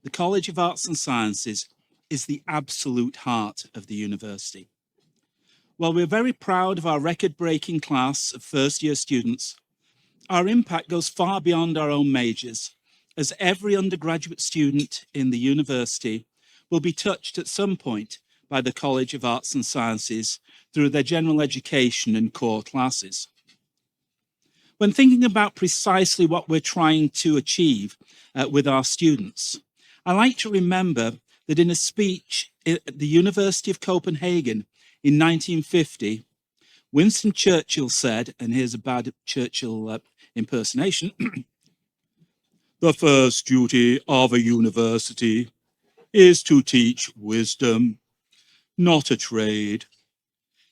the College of Arts and Sciences is the absolute heart of the university. While we're very proud of our record-breaking class of first-year students, our impact goes far beyond our own majors, as every undergraduate student in the university will be touched at some point by the College of Arts and Sciences through their general education and core classes. When thinking about precisely what we're trying to achieve with our students, I like to remember that in a speech at the University of Copenhagen in 1950, Winston Churchill said, and here's a bad Churchill impersonation, "The first duty of a university is to teach wisdom, not a trade,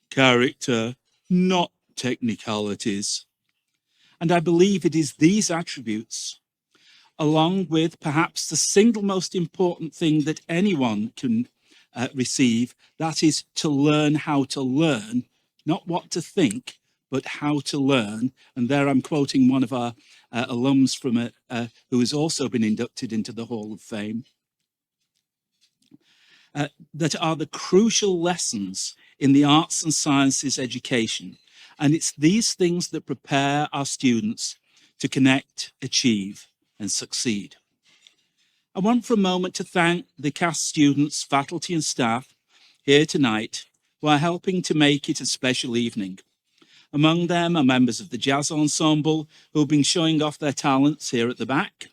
character, not technicalities." And I believe it is these attributes, along with perhaps the single most important thing that anyone can receive, that is to learn how to learn, not what to think, but how to learn. And there I'm quoting one of our alums from who has also been inducted into the Hall of Fame, that are the crucial lessons in the arts and sciences education. And it's these things that prepare our students to connect, achieve, and succeed. I want for a moment to thank the CAST students, faculty and staff here tonight who are helping to make it a special evening. Among them are members of the jazz ensemble who have been showing off their talents here at the back.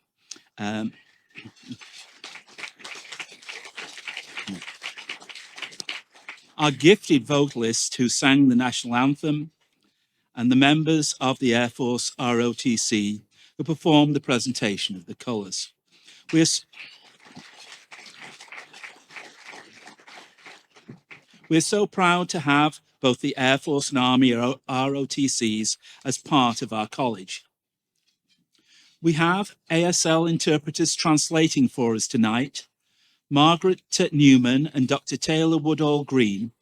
Our gifted vocalist who sang the national anthem, and the members of the Air Force ROTC who performed the presentation of the colours. We're so proud to have both the Air Force and Army ROTCs as part of our college. We have ASL interpreters translating for us tonight, Margaret Newman and Dr. Taylor Woodall Green.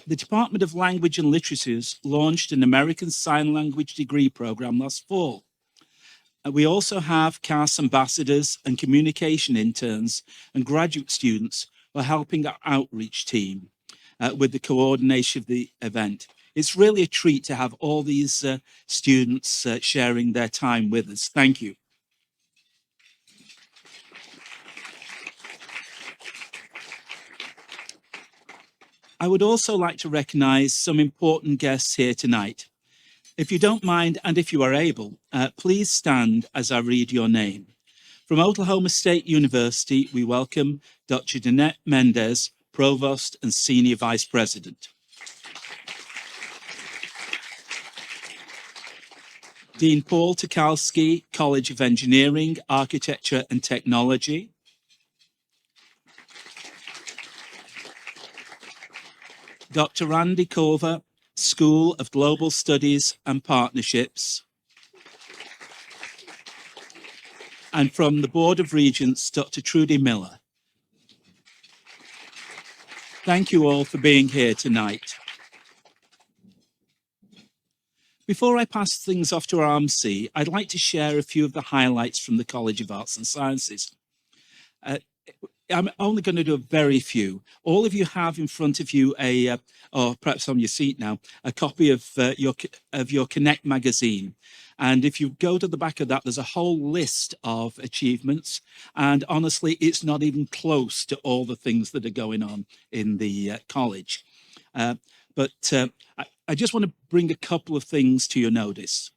The Department of Language and Literatures launched an American Sign Language degree program last fall. We also have CAS ambassadors and communication interns and graduate students who are helping our outreach team with the coordination of the event. It's really a treat to have all these students sharing their time with us. Thank you. I would also like to recognize some important guests here tonight. If you don't mind, and if you are able, please stand as I read your name. From Oklahoma State University, we welcome Dr. Danette Mendez, Provost and Senior Vice President. Dean Paul Tukalski, College of Engineering, Architecture and Technology. Dr. Randy Kova, School of Global Studies and Partnerships. And from the Board of Regents, Dr. Trudy Miller. Thank you all for being here tonight. Before I pass things off to our MC, I'd like to share a few of the highlights from the College of Arts and Sciences. I'm only going to do a very few. All of you have in front of you or perhaps on your seat now, a copy of your Connect magazine. And if you go to the back of that, there's a whole list of achievements. And honestly, it's not even close to all the things that are going on in the college. But I just want to bring a couple of things to your notice.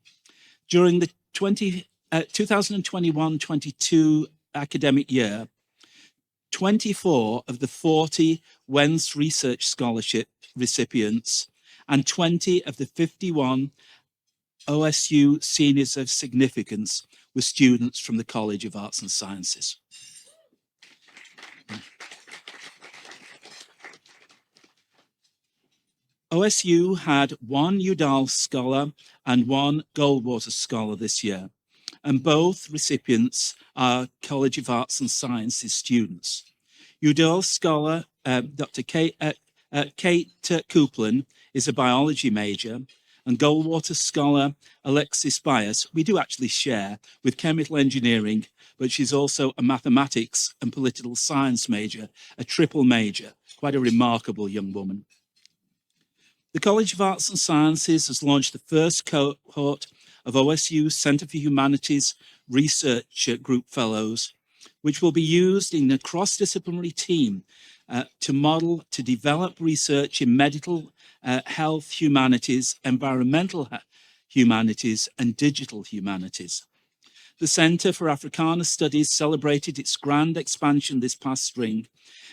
During the 2021-22 academic year, 24 of the 40 Wentz Research Scholarship recipients and 20 of the 51 OSU Seniors of Significance were students from the College of Arts and Sciences. OSU had one Udall Scholar and one Goldwater Scholar this year, and both recipients are College of Arts and Sciences students. Udall Scholar, Dr. Kate Coupland, is a biology major, and Goldwater Scholar Alexis Bias, we do actually share with chemical engineering, but she's also a mathematics and political science major, a triple major, quite a remarkable young woman. The College of Arts and Sciences has launched the first cohort of OSU Center for Humanities Research Group Fellows, which will be used in a cross-disciplinary team to develop research in medical health humanities, environmental humanities, and digital humanities. The Center for Africana Studies celebrated its grand expansion this past spring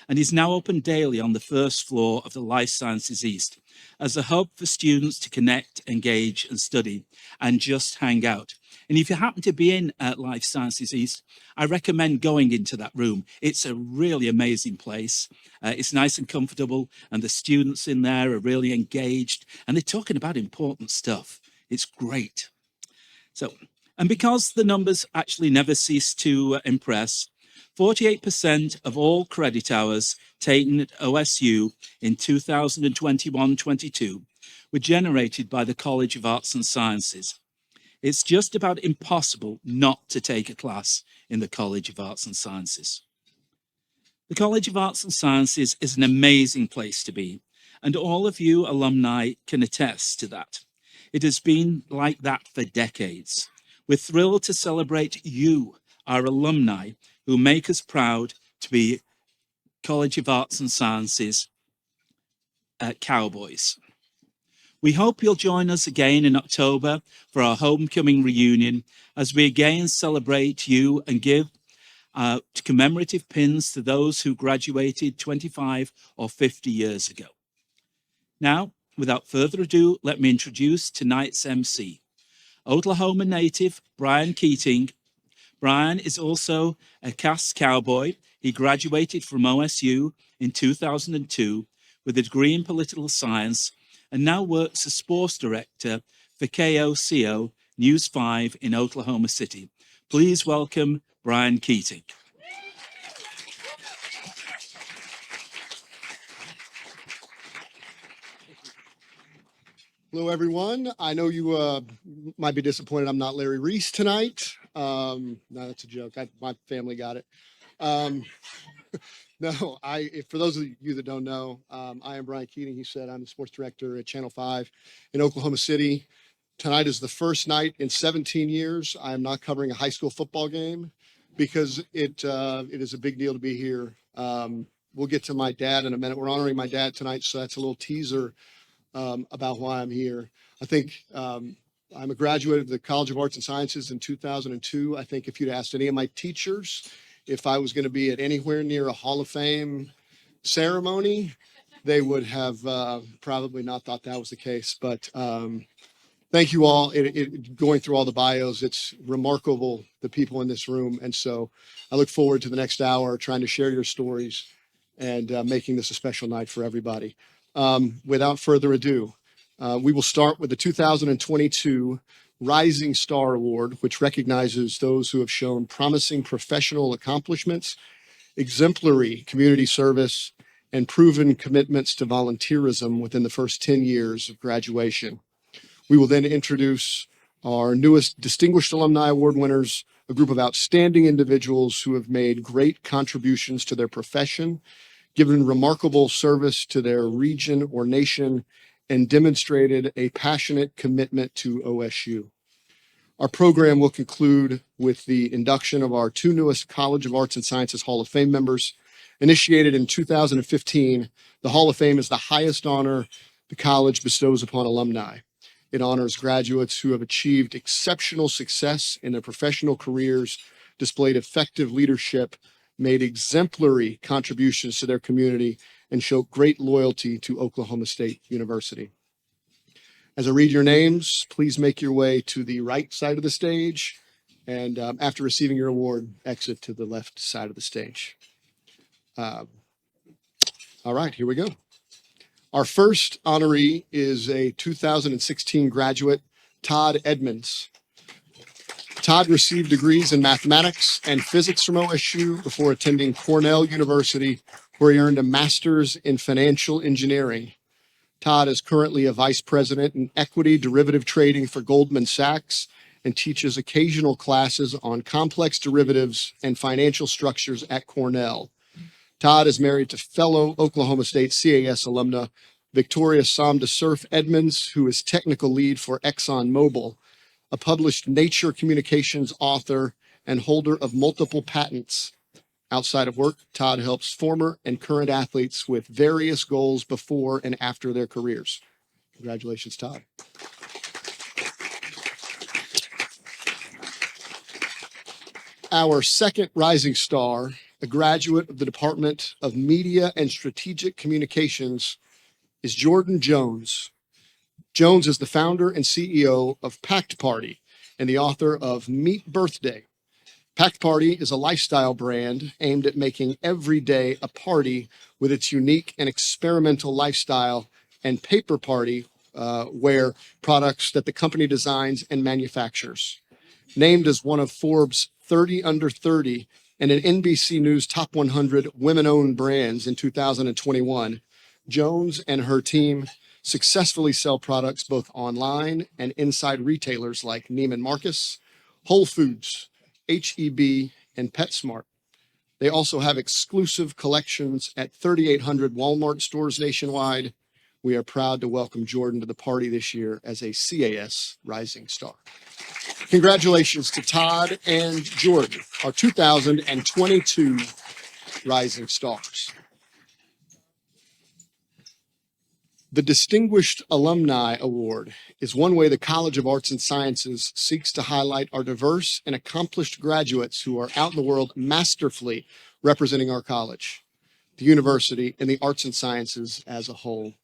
and is now open daily on the first floor of the Life Sciences East as a hub for students to connect, engage, and study, and just hang out. And if you happen to be in Life Sciences East, I recommend going into that room. It's a really amazing place. It's nice and comfortable, and the students in there are really engaged, and they're talking about important stuff. It's great. So, and because the numbers actually never cease to impress, 48% of all credit hours taken at OSU in 2021-22 were generated by the College of Arts and Sciences. It's just about impossible not to take a class in the College of Arts and Sciences. The College of Arts and Sciences is an amazing place to be, and all of you alumni can attest to that. It has been like that for decades. We're thrilled to celebrate you, our alumni, who make us proud to be College of Arts and Sciences cowboys. We hope you'll join us again in October for our homecoming reunion as we again celebrate you and give commemorative pins to those who graduated 25 or 50 years ago. Now, without further ado, let me introduce tonight's MC, Oklahoma native Brian Keating. Brian is also a cast cowboy. He graduated from OSU in 2002 with a degree in political science and now works as sports director for KOCO News 5 in Oklahoma City. Please welcome Brian Keating. Hello, everyone. I know you might be disappointed I'm not Larry Reese tonight. No, that's a joke. My family got it. No, for those of you that don't know, I am Brian Keating. He said I'm the sports director at Channel 5 in Oklahoma City. Tonight is the first night in 17 years I am not covering a high school football game because it is a big deal to be here. We'll get to my dad in a minute. We're honoring my dad tonight, so that's a little teaser about why I'm here. I think I'm a graduate of the College of Arts and Sciences in 2002. I think if you'd asked any of my teachers if I was going to be at anywhere near a Hall of Fame ceremony, they would have probably not thought that was the case. But thank you all. Going through all the bios, it's remarkable, the people in this room. And so I look forward to the next hour trying to share your stories and making this a special night for everybody. Without further ado, we will start with the 2022 Rising Star Award, which recognizes those who have shown promising professional accomplishments, exemplary community service, and proven commitments to volunteerism within the first 10 years of graduation. We will then introduce our newest Distinguished Alumni Award winners, a group of outstanding individuals who have made great contributions to their profession, given remarkable service to their region or nation, and demonstrated a passionate commitment to OSU. Our program will conclude with the induction of our two newest College of Arts and Sciences Hall of Fame members. Initiated in 2015, the Hall of Fame is the highest honor the college bestows upon alumni. It honors graduates who have achieved exceptional success in their professional careers, displayed effective leadership, made exemplary contributions to their community, and showed great loyalty to Oklahoma State University. As I read your names, please make your way to the right side of the stage, and after receiving your award, exit to the left side of the stage. All right, here we go. Our first honoree is a 2016 graduate, Todd Edmonds. Todd received degrees in mathematics and physics from OSU before attending Cornell University, where he earned a master's in financial engineering. Todd is currently a vice president in equity derivative trading for Goldman Sachs and teaches occasional classes on complex derivatives and financial structures at Cornell. Todd is married to fellow Oklahoma State CAS alumna Victoria Somda-Surf Edmonds, who is technical lead for ExxonMobil, a published Nature Communications author and holder of multiple patents. Outside of work, Todd helps former and current athletes with various goals before and after their careers. Congratulations, Todd. Our second rising star, a graduate of the Department of Media and Strategic Communications, is Jordan Jones. Jones is the founder and CEO of Packed Party and the author of Meet Birthday. Packed Party is a lifestyle brand aimed at making every day a party with its unique and experimental lifestyle, and Paper Party wear products that the company designs and manufactures. Named as one of Forbes 30 Under 30 and an NBC News Top 100 Women-Owned Brands in 2021, Jones and her team successfully sell products both online and inside retailers like Neiman Marcus, Whole Foods, H-E-B, and PetSmart. They also have exclusive collections at 3,800 Walmart stores nationwide. We are proud to welcome Jordan to the party this year as a CAS Rising Star. Congratulations to Todd and Jordan, our 2022 Rising Stars. The Distinguished Alumni Award is one way the College of Arts and Sciences seeks to highlight our diverse and accomplished graduates who are out in the world masterfully representing our college, the university, and the arts and sciences as a whole.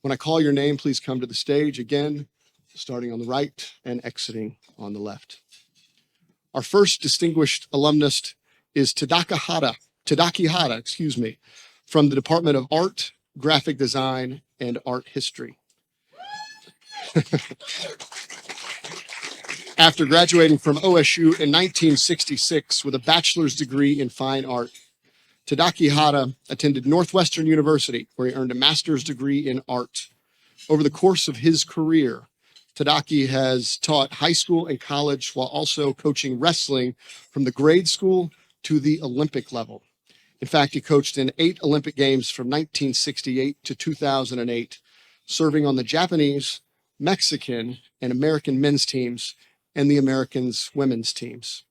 When I call your name, please come to the stage again, starting on the right and exiting on the left. Our first distinguished alumnus is Tadaki Hata, from the Department of Art, Graphic Design, and Art History. After graduating from OSU in 1966 with a bachelor's degree in fine art, Tadaki Hata attended Northwestern University, where he earned a master's degree in art. Over the course of his career, Tadaki has taught high school and college while also coaching wrestling from the grade school to the Olympic level. In fact, he coached in 8 Olympic Games from 1968 to 2008, serving on the Japanese, Mexican, and American men's teams and the Americans women's teams.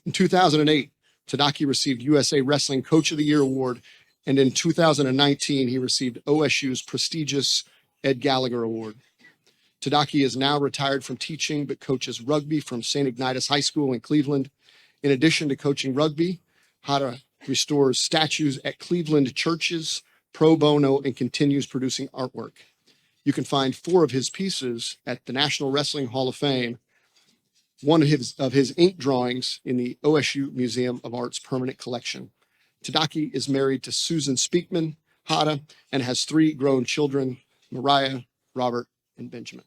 In 2008, Tadaki received USA Wrestling Coach of the Year award, and in 2019, he received OSU's prestigious Ed Gallagher Award. Tadaki is now retired from teaching, but coaches rugby from St. Ignatius High School in Cleveland. In addition to coaching rugby, Hata restores statues at Cleveland churches pro bono and continues producing artwork. You can find 4 of his pieces at the National Wrestling Hall of Fame, one of his ink drawings in the OSU Museum of Art's permanent collection. Tadaki is married to Susan Speakman Hata and has 3 grown children, Mariah, Robert, and Benjamin.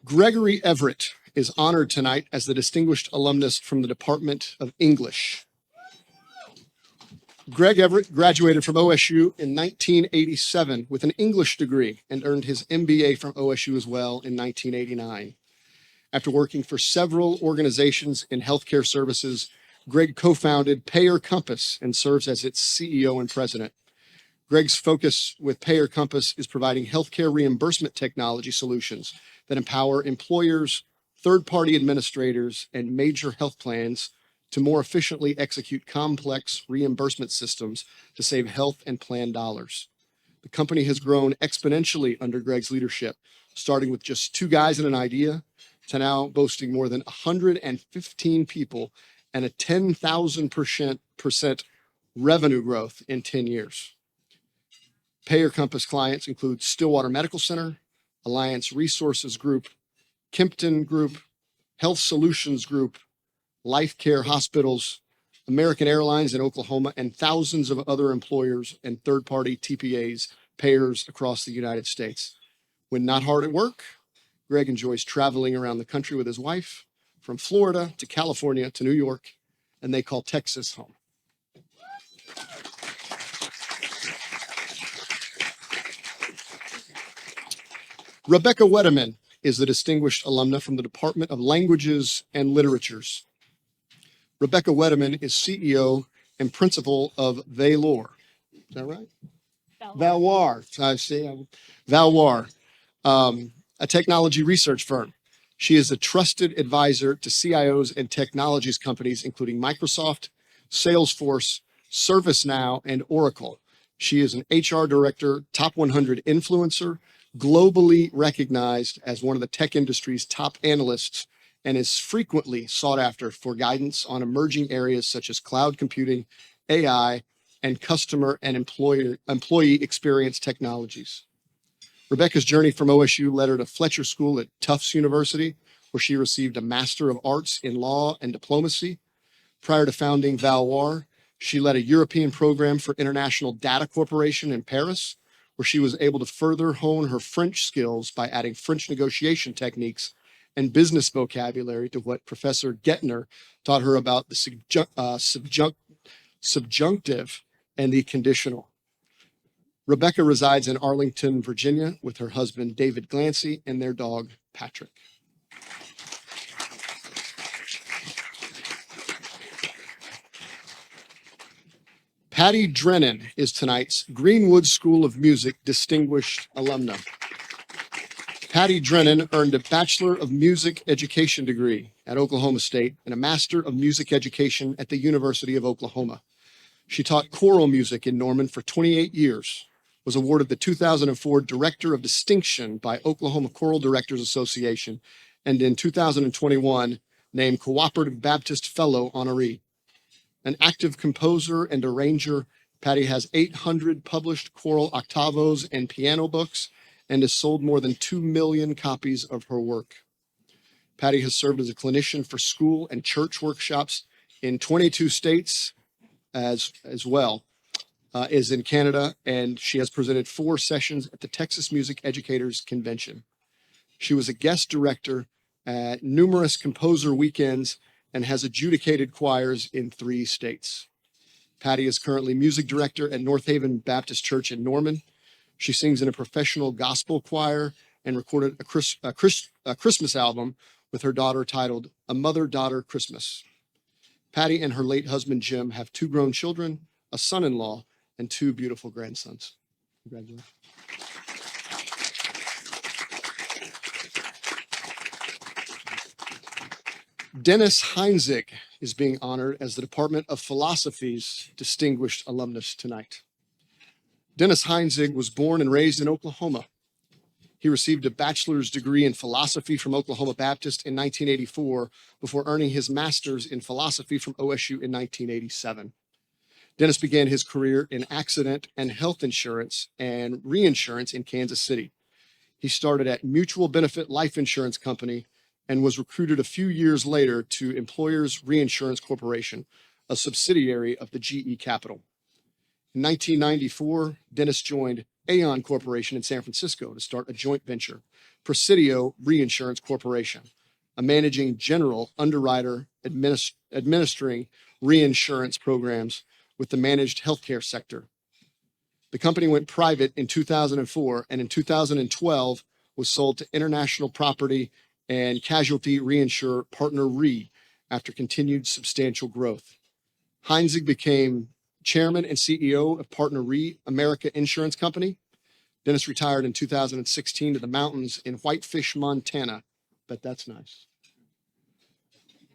Gregory Everett is honored tonight as the distinguished alumnus from the Department of English. Greg Everett graduated from OSU in 1987 with an English degree and earned his MBA from OSU as well in 1989. After working for several organizations in healthcare services, Greg co-founded Payer Compass and serves as its CEO and president. Greg's focus with Payer Compass is providing healthcare reimbursement technology solutions that empower employers, third-party administrators, and major health plans to more efficiently execute complex reimbursement systems to save health and plan dollars. The company has grown exponentially under Greg's leadership, starting with just 2 guys and an idea to now boasting more than 115 people and a 10,000% revenue growth in 10 years. Payer Compass clients include Stillwater Medical Center, Alliance Resources Group, Kempton Group, Health Solutions Group, Life Care Hospitals, American Airlines in Oklahoma, and thousands of other employers and third-party TPAs, payers across the United States. When not hard at work, Greg enjoys traveling around the country with his wife, from Florida to California to New York, and they call Texas home. Rebecca Wedeman is the distinguished alumna from the Department of Languages and Literatures. Rebecca Wedeman is CEO and principal of Valor. Is that right? Valor. I see. Valor, a technology research firm. She is a trusted advisor to CIOs and technologies companies, including Microsoft, Salesforce, ServiceNow, and Oracle. She is an HR director, top 100 influencer, globally recognized as one of the tech industry's top analysts, and is frequently sought after for guidance on emerging areas such as cloud computing, AI, and customer and employee experience technologies. Rebecca's journey from OSU led her to Fletcher School at Tufts University, where she received a Master of Arts in Law and Diplomacy. Prior to founding Valor, she led a European program for International Data Corporation in Paris, where she was able to further hone her French skills by adding French negotiation techniques and business vocabulary to what Professor Gettner taught her about the subjunctive and the conditional. Rebecca resides in Arlington, Virginia, with her husband, David Glancy, and their dog, Patrick. Patty Drennan is tonight's Greenwood School of Music Distinguished Alumna. Patty Drennan earned a Bachelor of Music Education degree at Oklahoma State and a Master of Music Education at the University of Oklahoma. She taught choral music in Norman for 28 years, was awarded the 2004 Director of Distinction by Oklahoma Choral Directors Association, and in 2021 named Cooperative Baptist Fellow honoree. An active composer and arranger, Patty has 800 published choral octavos and piano books and has sold more than 2 million copies of her work. Patty has served as a clinician for school and church workshops in 22 states as well. Is in Canada, and she has presented 4 sessions at the Texas Music Educators Convention. She was a guest director at numerous composer weekends and has adjudicated choirs in 3 states. Patty is currently music director at North Haven Baptist Church in Norman. She sings in a professional gospel choir and recorded a Christmas album with her daughter titled A Mother-Daughter Christmas. Patty and her late husband, Jim, have 2 grown children, a son-in-law, and 2 beautiful grandsons. Congratulations. Dennis Heinzig is being honored as the Department of Philosophy's Distinguished Alumnus tonight. Dennis Heinzig was born and raised in Oklahoma. He received a bachelor's degree in philosophy from Oklahoma Baptist in 1984 before earning his master's in philosophy from OSU in 1987. Dennis began his career in accident and health insurance and reinsurance in Kansas City. He started at Mutual Benefit Life Insurance Company and was recruited a few years later to Employers Reinsurance Corporation, a subsidiary of the GE Capital. In 1994, Dennis joined Aon Corporation in San Francisco to start a joint venture, Presidio Reinsurance Corporation, a managing general underwriter administering reinsurance programs with the managed healthcare sector. The company went private in 2004 and in 2012 was sold to international property and casualty reinsurer Partner Re after continued substantial growth. Heinzig became chairman and CEO of Partner Re America Insurance Company. Dennis retired in 2016 to the mountains in Whitefish, Montana. Bet that's nice.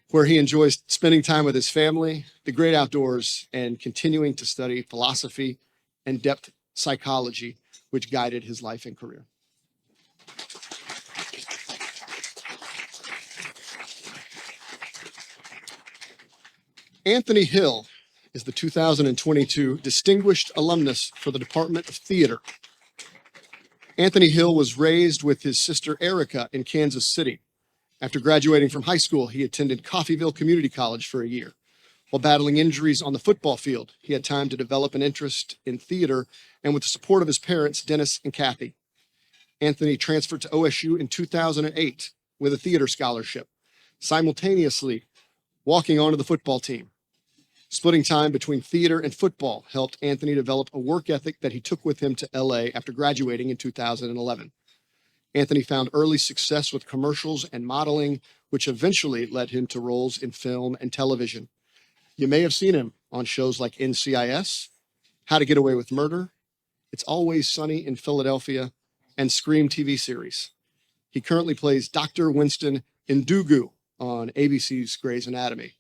Where he enjoys spending time with his family, the great outdoors, and continuing to study philosophy and depth psychology, which guided his life and career. Anthony Hill is the 2022 Distinguished Alumnus for the Department of Theater. Anthony Hill was raised with his sister Erica in Kansas City. After graduating from high school, he attended Coffeyville Community College for a year. While battling injuries on the football field, he had time to develop an interest in theater, and with the support of his parents, Dennis and Kathy, Anthony transferred to OSU in 2008 with a theater scholarship, simultaneously walking onto the football team. Splitting time between theater and football helped Anthony develop a work ethic that he took with him to LA after graduating in 2011. Anthony found early success with commercials and modeling, which eventually led him to roles in film and television. You may have seen him on shows like NCIS, How to Get Away with Murder, It's Always Sunny in Philadelphia, and Scream TV series. He currently plays Dr. Winston Ndugu on ABC's Grey's Anatomy.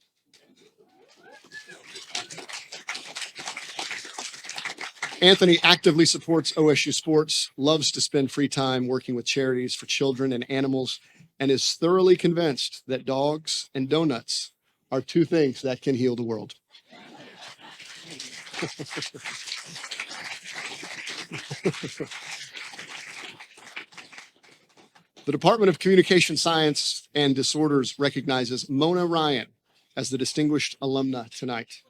Anthony actively supports OSU sports, loves to spend free time working with charities for children and animals, and is thoroughly convinced that dogs and donuts are two things that can heal the world. The Department of Communication Science and Disorders recognizes Mona Ryan as the distinguished alumna tonight.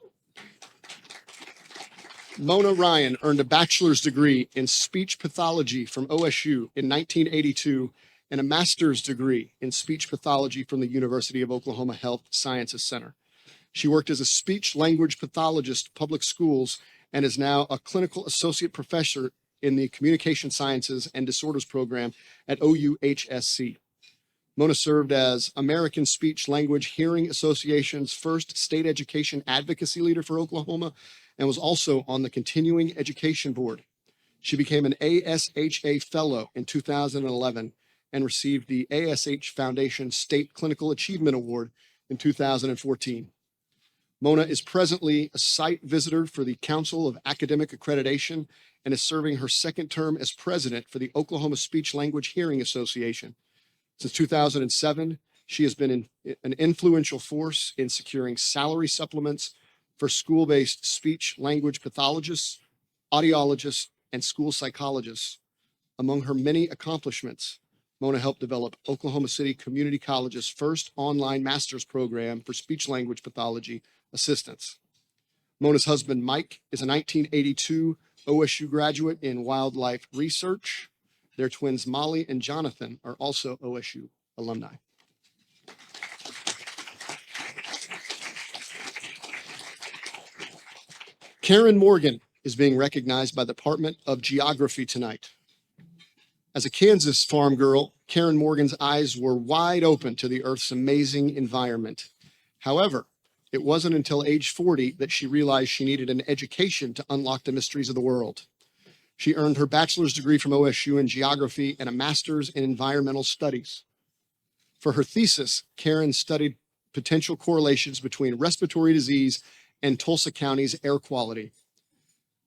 Mona Ryan earned a bachelor's degree in speech pathology from OSU in 1982 and a master's degree in speech pathology from the University of Oklahoma Health Sciences Center. She worked as a speech language pathologist at public schools and is now a clinical associate professor in the Communication Sciences and Disorders program at OUHSC. Mona served as American Speech Language Hearing Association's first state education advocacy leader for Oklahoma and was also on the Continuing Education Board. She became an ASHA Fellow in 2011 and received the ASH Foundation State Clinical Achievement Award in 2014. Mona is presently a site visitor for the Council of Academic Accreditation and is serving her second term as president for the Oklahoma Speech Language Hearing Association. Since 2007, she has been an influential force in securing salary supplements for school-based speech language pathologists, audiologists, and school psychologists. Among her many accomplishments, Mona helped develop Oklahoma City Community College's first online master's program for speech language pathology assistants. Mona's husband, Mike, is a 1982 OSU graduate in wildlife research. Their twins, Molly and Jonathan, are also OSU alumni. Karen Morgan is being recognized by the Department of Geography tonight. As a Kansas farm girl, Karen Morgan's eyes were wide open to the Earth's amazing environment. However, it wasn't until age 40 that she realized she needed an education to unlock the mysteries of the world. She earned her bachelor's degree from OSU in geography and a master's in environmental studies. For her thesis, Karen studied potential correlations between respiratory disease and Tulsa County's air quality.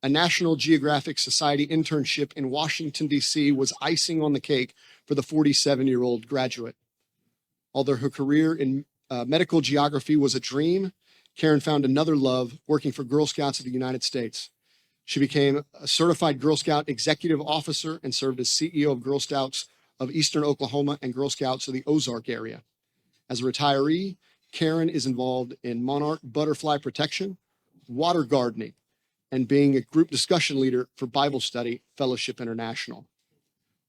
A National Geographic Society internship in Washington, D.C. was icing on the cake for the 47-year-old graduate. Although her career in medical geography was a dream, Karen found another love working for Girl Scouts of the United States. She became a certified Girl Scout executive officer and served as CEO of Girl Scouts of Eastern Oklahoma and Girl Scouts of the Ozark area. As a retiree, Karen is involved in monarch butterfly protection, water gardening, and being a group discussion leader for Bible Study Fellowship International.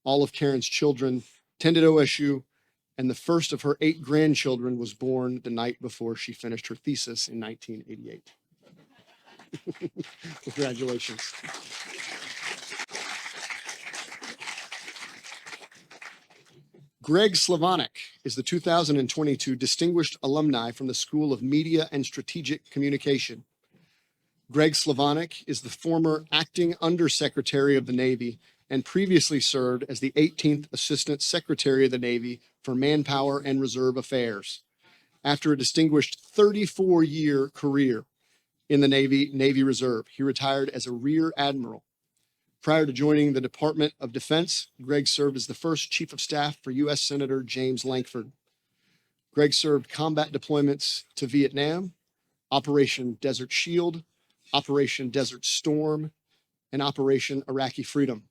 All of Karen's children attended OSU, and the first of her 8 grandchildren was born the night before she finished her thesis in 1988. Congratulations. Greg Slavonic is the 2022 Distinguished Alumni from the School of Media and Strategic Communication. Greg Slavonic is the former acting undersecretary of the Navy and previously served as the 18th Assistant Secretary of the Navy for Manpower and Reserve Affairs. After a distinguished 34-year career in the Navy Reserve, he retired as a Rear Admiral. Prior to joining the Department of Defense, Greg served as the first Chief of Staff for U.S. Senator James Lankford. Greg served combat deployments to Vietnam, Operation Desert Shield, Operation Desert Storm, and Operation Iraqi Freedom.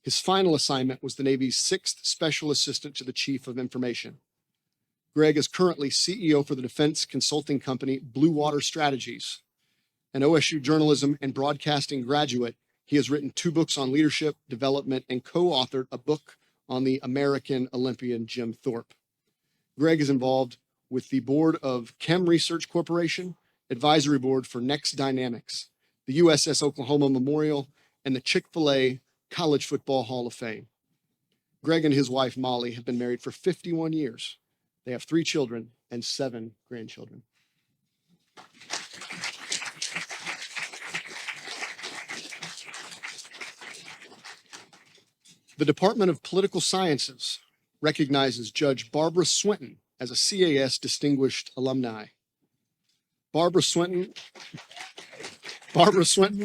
His final assignment was the Navy's 6th Special Assistant to the Chief of Information. Greg is currently CEO for the defense consulting company Blue Water Strategies. An OSU journalism and broadcasting graduate, he has written 2 books on leadership, development, and co-authored a book on the American Olympian Jim Thorpe. Greg is involved with the board of Chem Research Corporation, advisory board for Next Dynamics, the USS Oklahoma Memorial, and the Chick-fil-A College Football Hall of Fame. Greg and his wife, Molly, have been married for 51 years. They have 3 children and 7 grandchildren. The Department of Political Sciences recognizes Judge Barbara Swinton as a CAS Distinguished Alumni. Barbara Swinton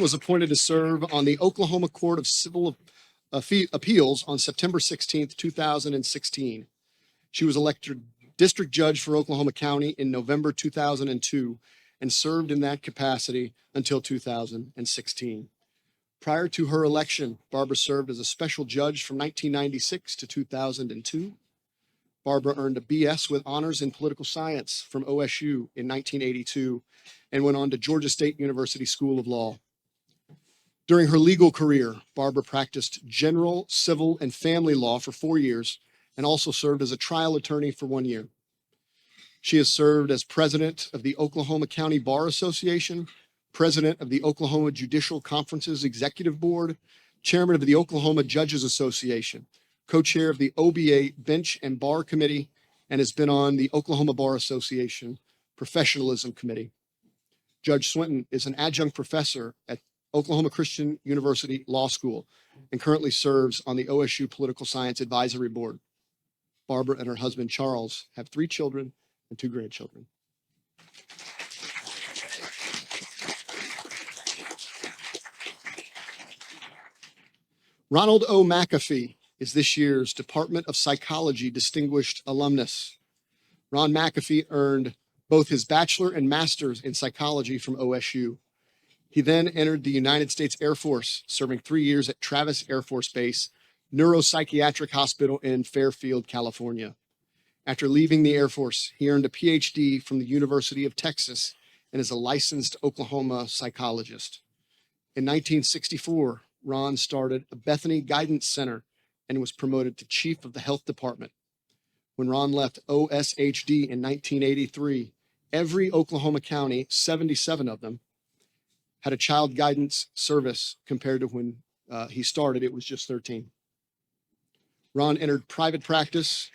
was appointed to serve on the Oklahoma Court of Civil Appeals on September 16, 2016. She was elected district judge for Oklahoma County in November 2002 and served in that capacity until 2016. Prior to her election, Barbara served as a special judge from 1996 to 2002. Barbara earned a BS with honors in political science from OSU in 1982 and went on to Georgia State University School of Law. During her legal career, Barbara practiced general, civil, and family law for 4 years and also served as a trial attorney for 1 year. She has served as president of the Oklahoma County Bar Association, president of the Oklahoma Judicial Conference's Executive Board, chairman of the Oklahoma Judges Association, co-chair of the OBA Bench and Bar Committee, and has been on the Oklahoma Bar Association Professionalism Committee. Judge Swinton is an adjunct professor at Oklahoma Christian University Law School and currently serves on the OSU Political Science Advisory Board. Barbara and her husband, Charles, have 3 children and 2 grandchildren. Ronald O. McAfee is this year's Department of Psychology Distinguished Alumnus. Ron McAfee earned both his bachelor and master's in psychology from OSU. He then entered the United States Air Force, serving 3 years at Travis Air Force Base, Neuropsychiatric Hospital in Fairfield, California. After leaving the Air Force, he earned a PhD from the University of Texas and is a licensed Oklahoma psychologist. In 1964, Ron started a Bethany Guidance Center and was promoted to chief of the health department. When Ron left OSHD in 1983, every Oklahoma county, 77 of them, had a child guidance service compared to when he started, it was just 13. Ron entered private practice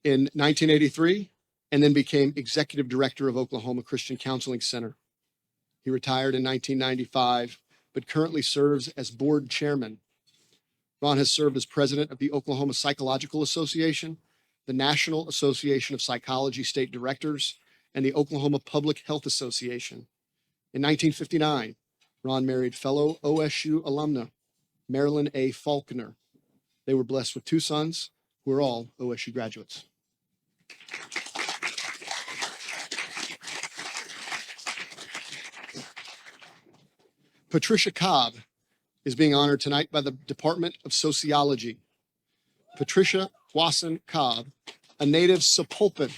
in 1983 and then became executive director of Oklahoma Christian Counseling Center. He retired in 1995, but currently serves as board chairman. Ron has served as president of the Oklahoma Psychological Association, the National Association of Psychology State Directors, and the Oklahoma Public Health Association. In 1959, Ron married fellow OSU alumna, Marilyn A. Faulkner. They were blessed with 2 sons who are all OSU graduates. Patricia Cobb is being honored tonight by the Department of Sociology. Patricia Wasson Cobb, a native Sepulpan,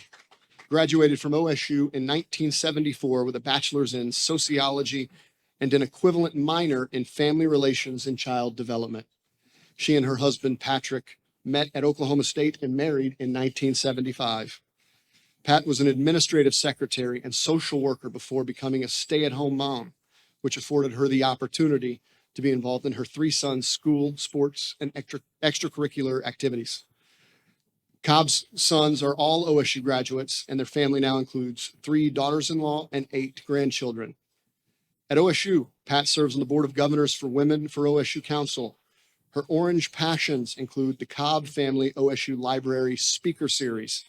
graduated from OSU in 1974 with a bachelor's in sociology and an equivalent minor in family relations and child development. She and her husband, Patrick, met at Oklahoma State and married in 1975. Pat was an administrative secretary and social worker before becoming a stay-at-home mom, which afforded her the opportunity to be involved in her 3 sons' school, sports, and extracurricular activities. Cobb's sons are all OSU graduates, and their family now includes 3 daughters-in-law and 8 grandchildren. At OSU, Pat serves on the Board of Governors for Women for OSU Council. Her orange passions include the Cobb Family OSU Library Speaker Series,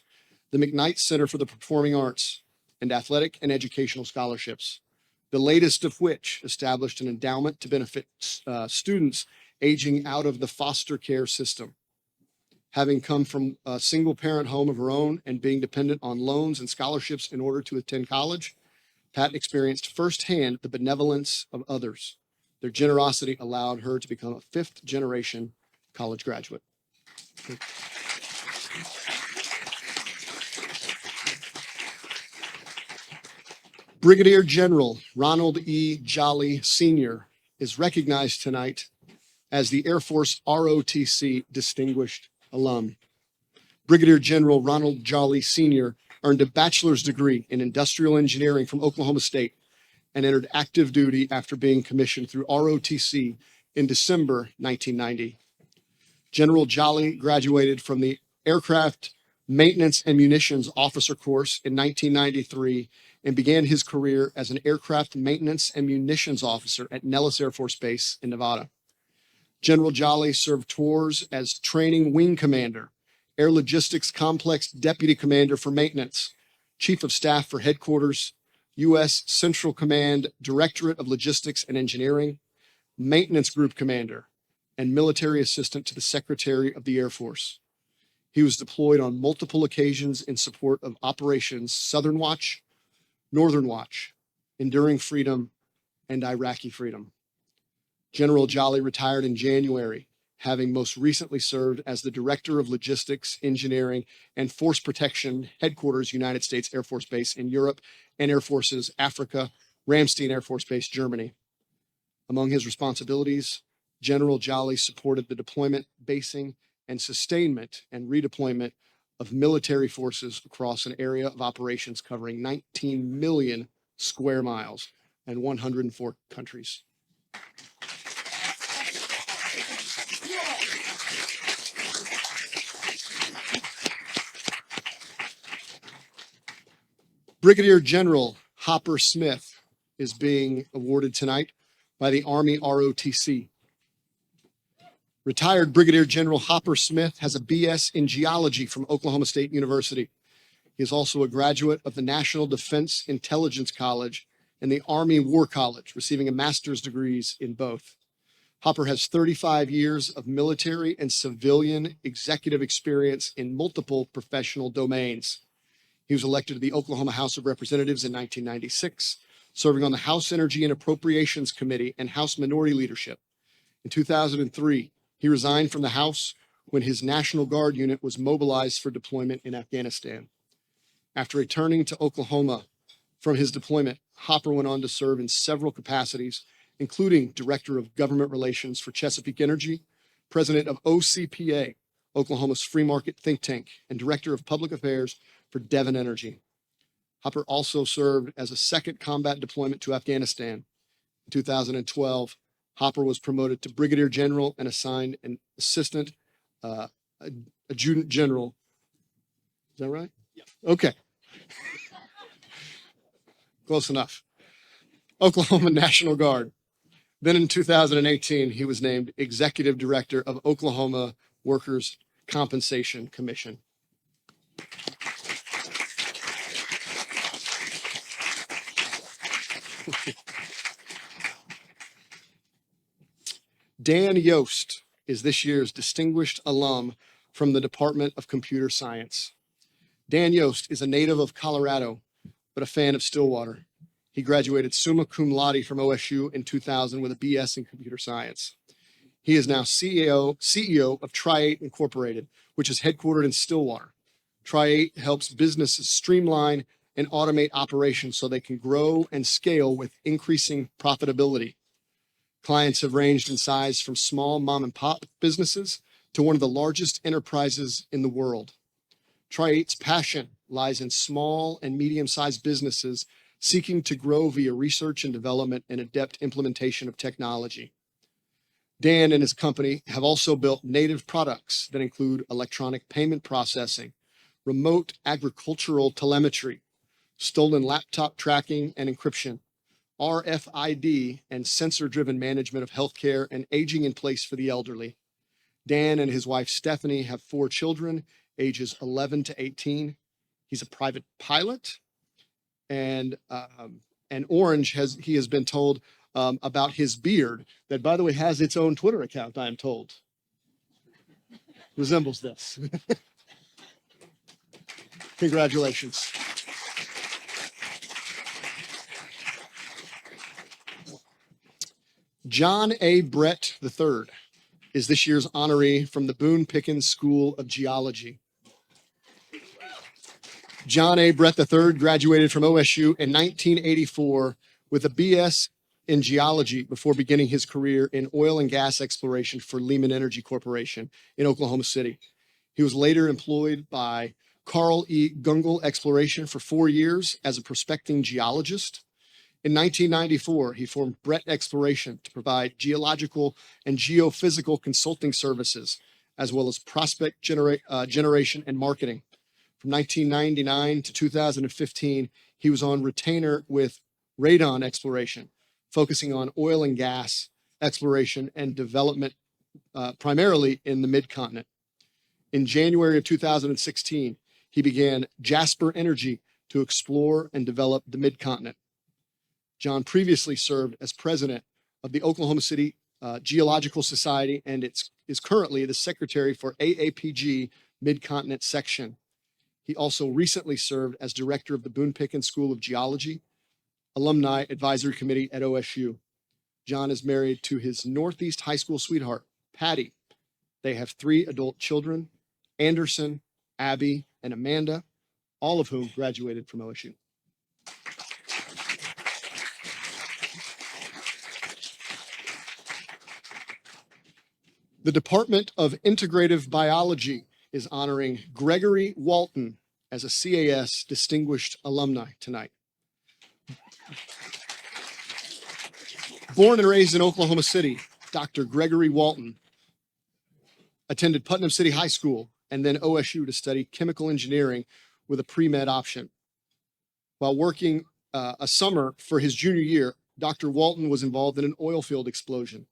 the McKnight Center for the Performing Arts, and athletic and educational scholarships, the latest of which established an endowment to benefit students aging out of the foster care system. Having come from a single-parent home of her own and being dependent on loans and scholarships in order to attend college, Pat experienced firsthand the benevolence of others. Their generosity allowed her to become a 5th-generation college graduate. Brigadier General Ronald E. Jolly Sr. is recognized tonight as the Air Force ROTC Distinguished Alum. Brigadier General Ronald Jolly Sr. earned a bachelor's degree in industrial engineering from Oklahoma State and entered active duty after being commissioned through ROTC in December 1990. General Jolly graduated from the Aircraft Maintenance and Munitions Officer course in 1993 and began his career as an aircraft maintenance and munitions officer at Nellis Air Force Base in Nevada. General Jolly served tours as training wing commander, Air Logistics Complex Deputy Commander for Maintenance, Chief of Staff for Headquarters, U.S. Central Command Directorate of Logistics and Engineering, Maintenance Group Commander, and Military Assistant to the Secretary of the Air Force. He was deployed on multiple occasions in support of Operations Southern Watch, Northern Watch, Enduring Freedom, and Iraqi Freedom. General Jolly retired in January, having most recently served as the Director of Logistics, Engineering, and Force Protection Headquarters, United States Air Force Base in Europe and Air Forces Africa, Ramstein Air Force Base, Germany. Among his responsibilities, General Jolly supported the deployment, basing, and sustainment and redeployment of military forces across an area of operations covering 19 million square miles and 104 countries. Brigadier General Hopper Smith is being awarded tonight by the Army ROTC. Retired Brigadier General Hopper Smith has a BS in geology from Oklahoma State University. He is also a graduate of the National Defense Intelligence College and the Army War College, receiving a master's degrees in both. Hopper has 35 years of military and civilian executive experience in multiple professional domains. He was elected to the Oklahoma House of Representatives in 1996, serving on the House Energy and Appropriations Committee and House Minority Leadership. In 2003, he resigned from the House when his National Guard unit was mobilized for deployment in Afghanistan. After returning to Oklahoma from his deployment, Hopper went on to serve in several capacities, including Director of Government Relations for Chesapeake Energy, President of OCPA, Oklahoma's free market think tank, and Director of Public Affairs for Devon Energy. Hopper also served as a second combat deployment to Afghanistan. In 2012, Hopper was promoted to Brigadier General and assigned an Assistant Adjutant General. Is that right? Yeah. Okay. Close enough. Oklahoma National Guard. Then in 2018, he was named Executive Director of Oklahoma Workers' Compensation Commission. Dan Yost is this year's distinguished alum from the Department of Computer Science. Dan Yost is a native of Colorado, but a fan of Stillwater. He graduated summa cum laude from OSU in 2000 with a BS in computer science. He is now CEO of Tri8 Incorporated, which is headquartered in Stillwater. Tri8 helps businesses streamline and automate operations so they can grow and scale with increasing profitability. Clients have ranged in size from small mom and pop businesses to one of the largest enterprises in the world. Tri8's passion lies in small and medium-sized businesses seeking to grow via research and development and adept implementation of technology. Dan and his company have also built native products that include electronic payment processing, remote agricultural telemetry, stolen laptop tracking and encryption, RFID, and sensor-driven management of healthcare and aging in place for the elderly. Dan and his wife Stephanie have 4 children, ages 11 to 18. He's a private pilot, and Orange he has been told about his beard that, by the way, has its own Twitter account, I am told. Resembles this. Congratulations. John A. Brett III is this year's honoree from the Boone Pickens School of Geology. John A. Brett III graduated from OSU in 1984 with a BS in geology before beginning his career in oil and gas exploration for Lehman Energy Corporation in Oklahoma City. He was later employed by Carl E. Gungle Exploration for 4 years as a prospecting geologist. In 1994, he formed Brett Exploration to provide geological and geophysical consulting services, as well as prospect generation and marketing. From 1999 to 2015, he was on retainer with Radon Exploration, focusing on oil and gas exploration and development, primarily in the mid-continent. In January of 2016, he began Jasper Energy to explore and develop the mid-continent. John previously served as president of the Oklahoma City Geological Society and is currently the secretary for AAPG Mid-Continent Section. He also recently served as director of the Boone Pickens School of Geology, Alumni Advisory Committee at OSU. John is married to his Northeast High School sweetheart, Patty. They have 3 adult children, Anderson, Abby, and Amanda, all of whom graduated from OSU. The Department of Integrative Biology is honoring Gregory Walton as a CAS Distinguished Alumni tonight. Born and raised in Oklahoma City, Dr. Gregory Walton attended Putnam City High School and then OSU to study chemical engineering with a pre-med option. While working a summer for his junior year, Dr. Walton was involved in an oil field explosion.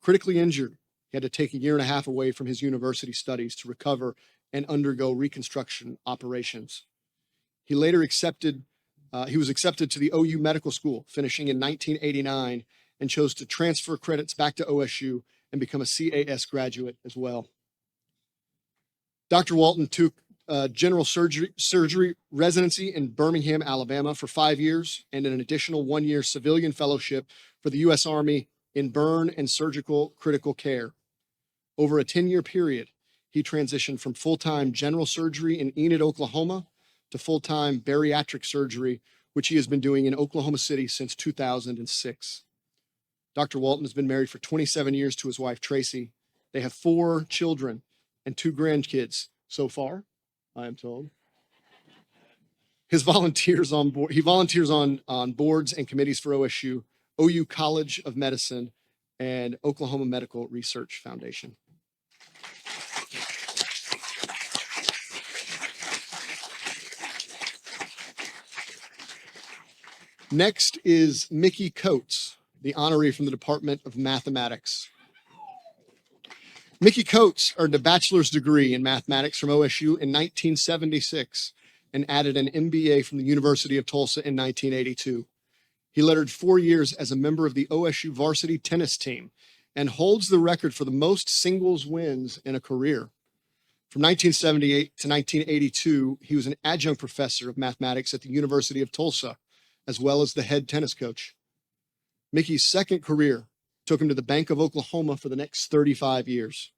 Critically injured, he had to take 1.5 years away from his university studies to recover and undergo reconstruction operations. He later was accepted to the OU Medical School, finishing in 1989, and chose to transfer credits back to OSU and become a CAS graduate as well. Dr. Walton took general surgery residency in Birmingham, Alabama for 5 years and an additional 1-year civilian fellowship for the U.S. Army in burn and surgical critical care. Over a 10-year period, he transitioned from full-time general surgery in Enid, Oklahoma, to full-time bariatric surgery, which he has been doing in Oklahoma City since 2006. Dr. Walton has been married for 27 years to his wife, Tracy. They have 4 children and 2 grandkids so far, I am told. He volunteers on boards and committees for OSU, OU College of Medicine, and Oklahoma Medical Research Foundation. Next is Mickey Coates, the honoree from the Department of Mathematics. Mickey Coates earned a bachelor's degree in mathematics from OSU in 1976 and added an MBA from the University of Tulsa in 1982. He lettered 4 years as a member of the OSU varsity tennis team and holds the record for the most singles wins in a career. From 1978 to 1982, he was an adjunct professor of mathematics at the University of Tulsa, as well as the head tennis coach. Mickey's second career took him to the Bank of Oklahoma for the next 35 years.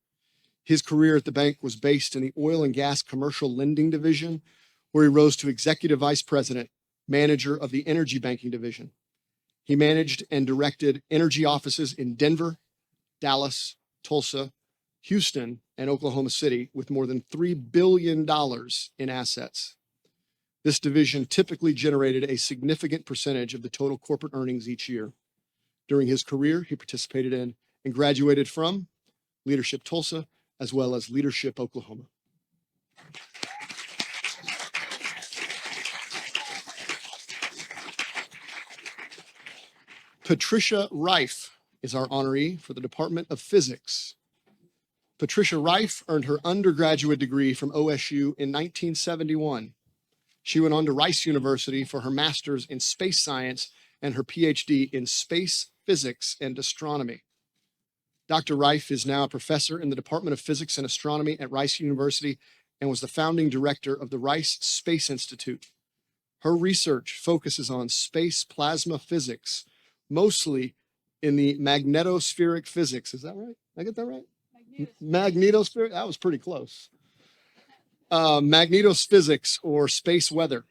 His career at the bank was based in the oil and gas commercial lending division, where he rose to executive vice president, manager of the energy banking division. He managed and directed energy offices in Denver, Dallas, Tulsa, Houston, and Oklahoma City with more than $3 billion in assets. This division typically generated a significant percentage of the total corporate earnings each year. During his career, he participated in and graduated from Leadership Tulsa, as well as Leadership Oklahoma. Patricia Reif is our honoree for the Department of Physics. Patricia Reif earned her undergraduate degree from OSU in 1971. She went on to Rice University for her master's in space science and her PhD in space physics and astronomy. Dr. Reif is now a professor in the Department of Physics and Astronomy at Rice University and was the founding director of the Rice Space Institute. Her research focuses on space plasma physics, mostly in the magnetospheric physics. Is that right? Did I get that right? Magnetospheric? That was pretty close. Magnetophysics or space weather.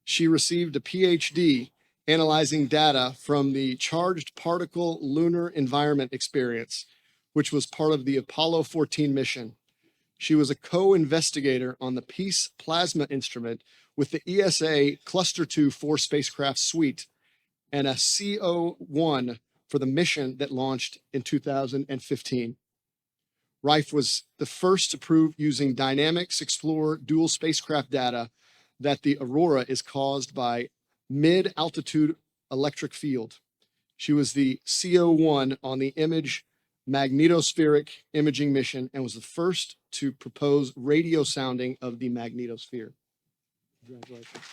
She received a PhD analyzing data from the Charged Particle Lunar Environment Experience, which was part of the Apollo 14 mission. She was a co-investigator on the Peace Plasma Instrument with the ESA Cluster 2 4 spacecraft suite and a CO1 for the mission that launched in 2015. Rife was the first to prove using Dynamics Explorer dual spacecraft data that the aurora is caused by mid-altitude electric field. She was the CO1 on the image magnetospheric imaging mission and was the first to propose radio sounding of the magnetosphere. Congratulations.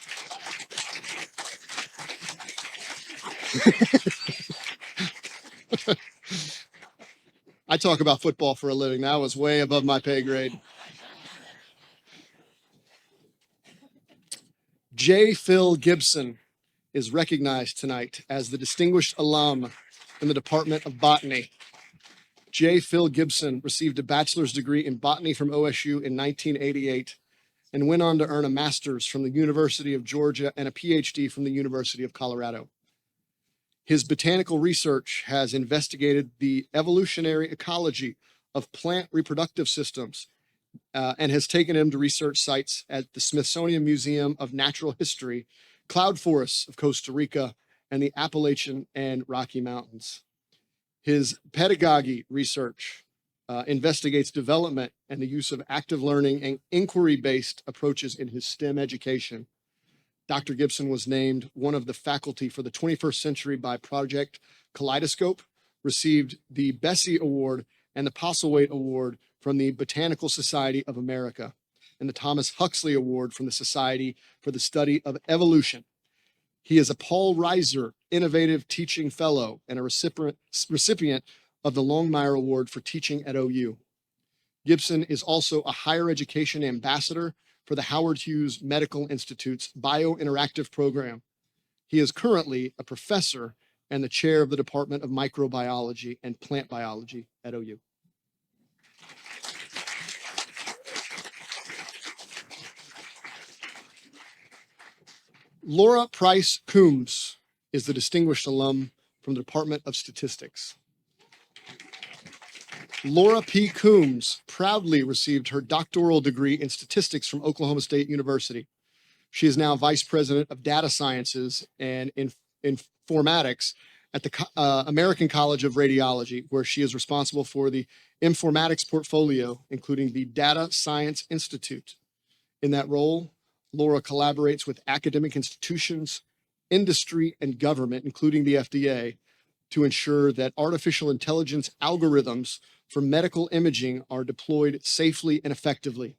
I talk about football for a living. That was way above my pay grade. J. Phil Gibson is recognized tonight as the distinguished alum in the Department of Botany. J. Phil Gibson received a bachelor's degree in botany from OSU in 1988 and went on to earn a master's from the University of Georgia and a PhD from the University of Colorado. His botanical research has investigated the evolutionary ecology of plant reproductive systems and has taken him to research sites at the Smithsonian Museum of Natural History, cloud forests of Costa Rica, and the Appalachian and Rocky Mountains. His pedagogy research investigates development and the use of active learning and inquiry-based approaches in his STEM education. Dr. Gibson was named one of the faculty for the 21st century by Project Kaleidoscope, received the Bessie Award and the Postlethwaite Award from the Botanical Society of America, and the Thomas Huxley Award from the Society for the Study of Evolution. He is a Paul Reiser Innovative Teaching Fellow and a recipient of the Longmire Award for Teaching at OU. Gibson is also a higher education ambassador for the Howard Hughes Medical Institute's Biointeractive Program. He is currently a professor and the chair of the Department of Microbiology and Plant Biology at OU. Laura Price Coombs is the distinguished alum from the Department of Statistics. Laura P. Coombs proudly received her doctoral degree in statistics from Oklahoma State University. She is now vice president of data sciences and informatics at the American College of Radiology, where she is responsible for the informatics portfolio, including the Data Science Institute. In that role, Laura collaborates with academic institutions, industry, and government, including the FDA, to ensure that artificial intelligence algorithms for medical imaging are deployed safely and effectively.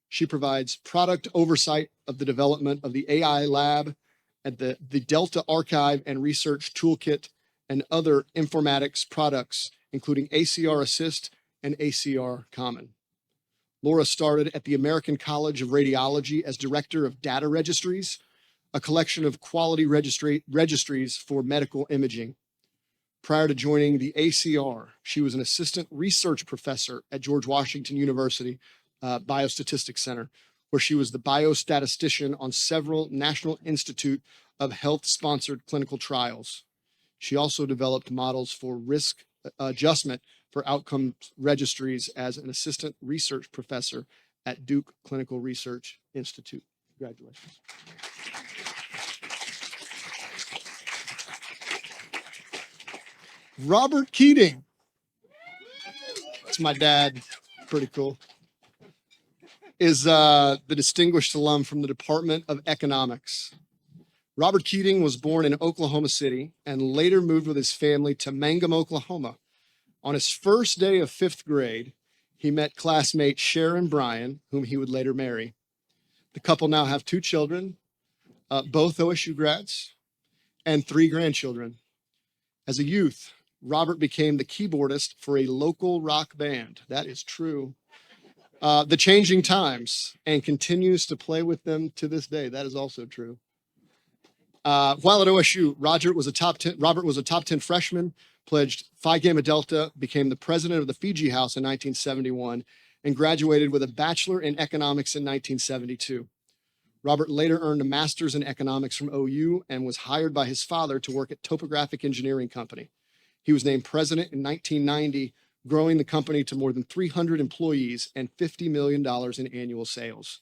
She provides product oversight of the development of the AI lab at the Delta Archive and Research Toolkit and other informatics products, including ACR Assist and ACR Common. Laura started at the American College of Radiology as director of data registries, a collection of quality registries for medical imaging. Prior to joining the ACR, she was an assistant research professor at George Washington University Biostatistics Center, where she was the biostatistician on several National Institute of Health-sponsored clinical trials. She also developed models for risk adjustment for outcome registries as an assistant research professor at Duke Clinical Research Institute. Congratulations. Robert Keating. That's my dad. Pretty cool. Is the distinguished alum from the Department of Economics. Robert Keating was born in Oklahoma City and later moved with his family to Mangum, Oklahoma. On his first day of 5th grade, he met classmate Sharon Bryan, whom he would later marry. The couple now have 2 children, both OSU grads, and 3 grandchildren. As a youth, Robert became the keyboardist for a local rock band. That is true. The Changing Times, and continues to play with them to this day. That is also true. While at OSU, Robert was a top 10 freshman, pledged Phi Gamma Delta, became the president of the Fiji House in 1971, and graduated with a bachelor in economics in 1972. Robert later earned a master's in economics from OU and was hired by his father to work at Topographic Engineering Company. He was named president in 1990, growing the company to more than 300 employees and $50 million in annual sales.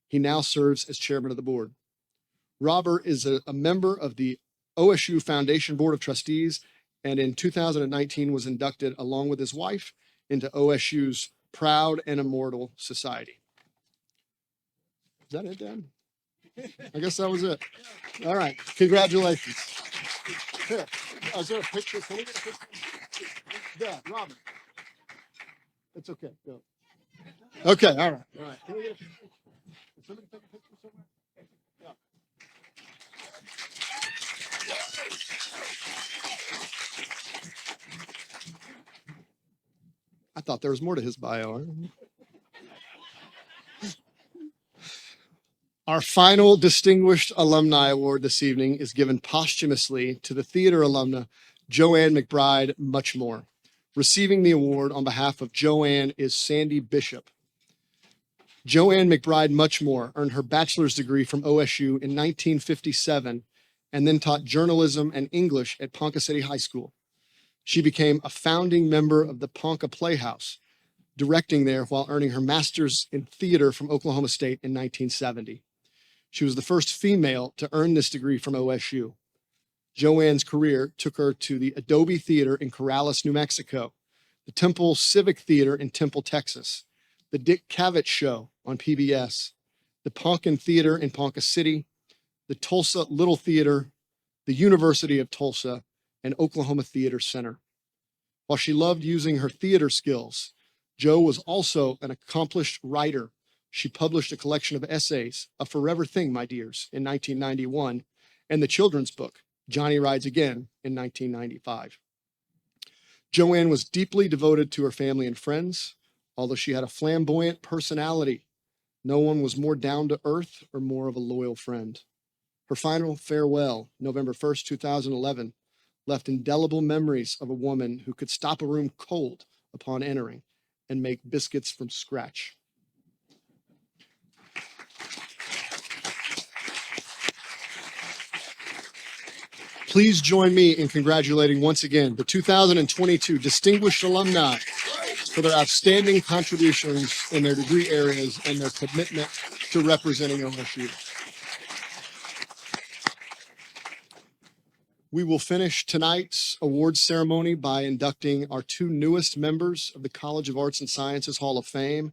He now serves as chairman of the board. Robert is a member of the OSU Foundation Board of Trustees, and in 2019 was inducted, along with his wife, into OSU's proud and immortal society. Is that it, Dan? I guess that was it. All right. Congratulations. Here. Is there a picture? Can we get a picture? Yeah, Robin. It's okay. Go. Okay. All right. All right. Can we get a picture? Can somebody take a picture somewhere? Yeah. I thought there was more to his bio. Our final Distinguished Alumni Award this evening is given posthumously to the theater alumna Joanne McBride Muchmore. Receiving the award on behalf of Joanne is Sandy Bishop. Joanne McBride Muchmore earned her bachelor's degree from OSU in 1957 and then taught journalism and English at Ponca City High School. She became a founding member of the Ponca Playhouse, directing there while earning her master's in theater from Oklahoma State in 1970. She was the first female to earn this degree from OSU. Joanne's career took her to the Adobe Theater in Corrales, New Mexico, the Temple Civic Theater in Temple, Texas, the Dick Cavett Show on PBS, the Poncan Theater in Ponca City, the Tulsa Little Theater, the University of Tulsa, and Oklahoma Theater Center. While she loved using her theater skills, Jo was also an accomplished writer. She published a collection of essays, A Forever Thing, My Dears, in 1991, and the children's book, Johnny Rides Again, in 1995. Joanne was deeply devoted to her family and friends, although she had a flamboyant personality. No one was more down to earth or more of a loyal friend. Her final farewell, November 1st, 2011, left indelible memories of a woman who could stop a room cold upon entering and make biscuits from scratch. Please join me in congratulating once again the 2022 Distinguished Alumni for their outstanding contributions in their degree areas and their commitment to representing OSU. We will finish tonight's awards ceremony by inducting our two newest members of the College of Arts and Sciences Hall of Fame,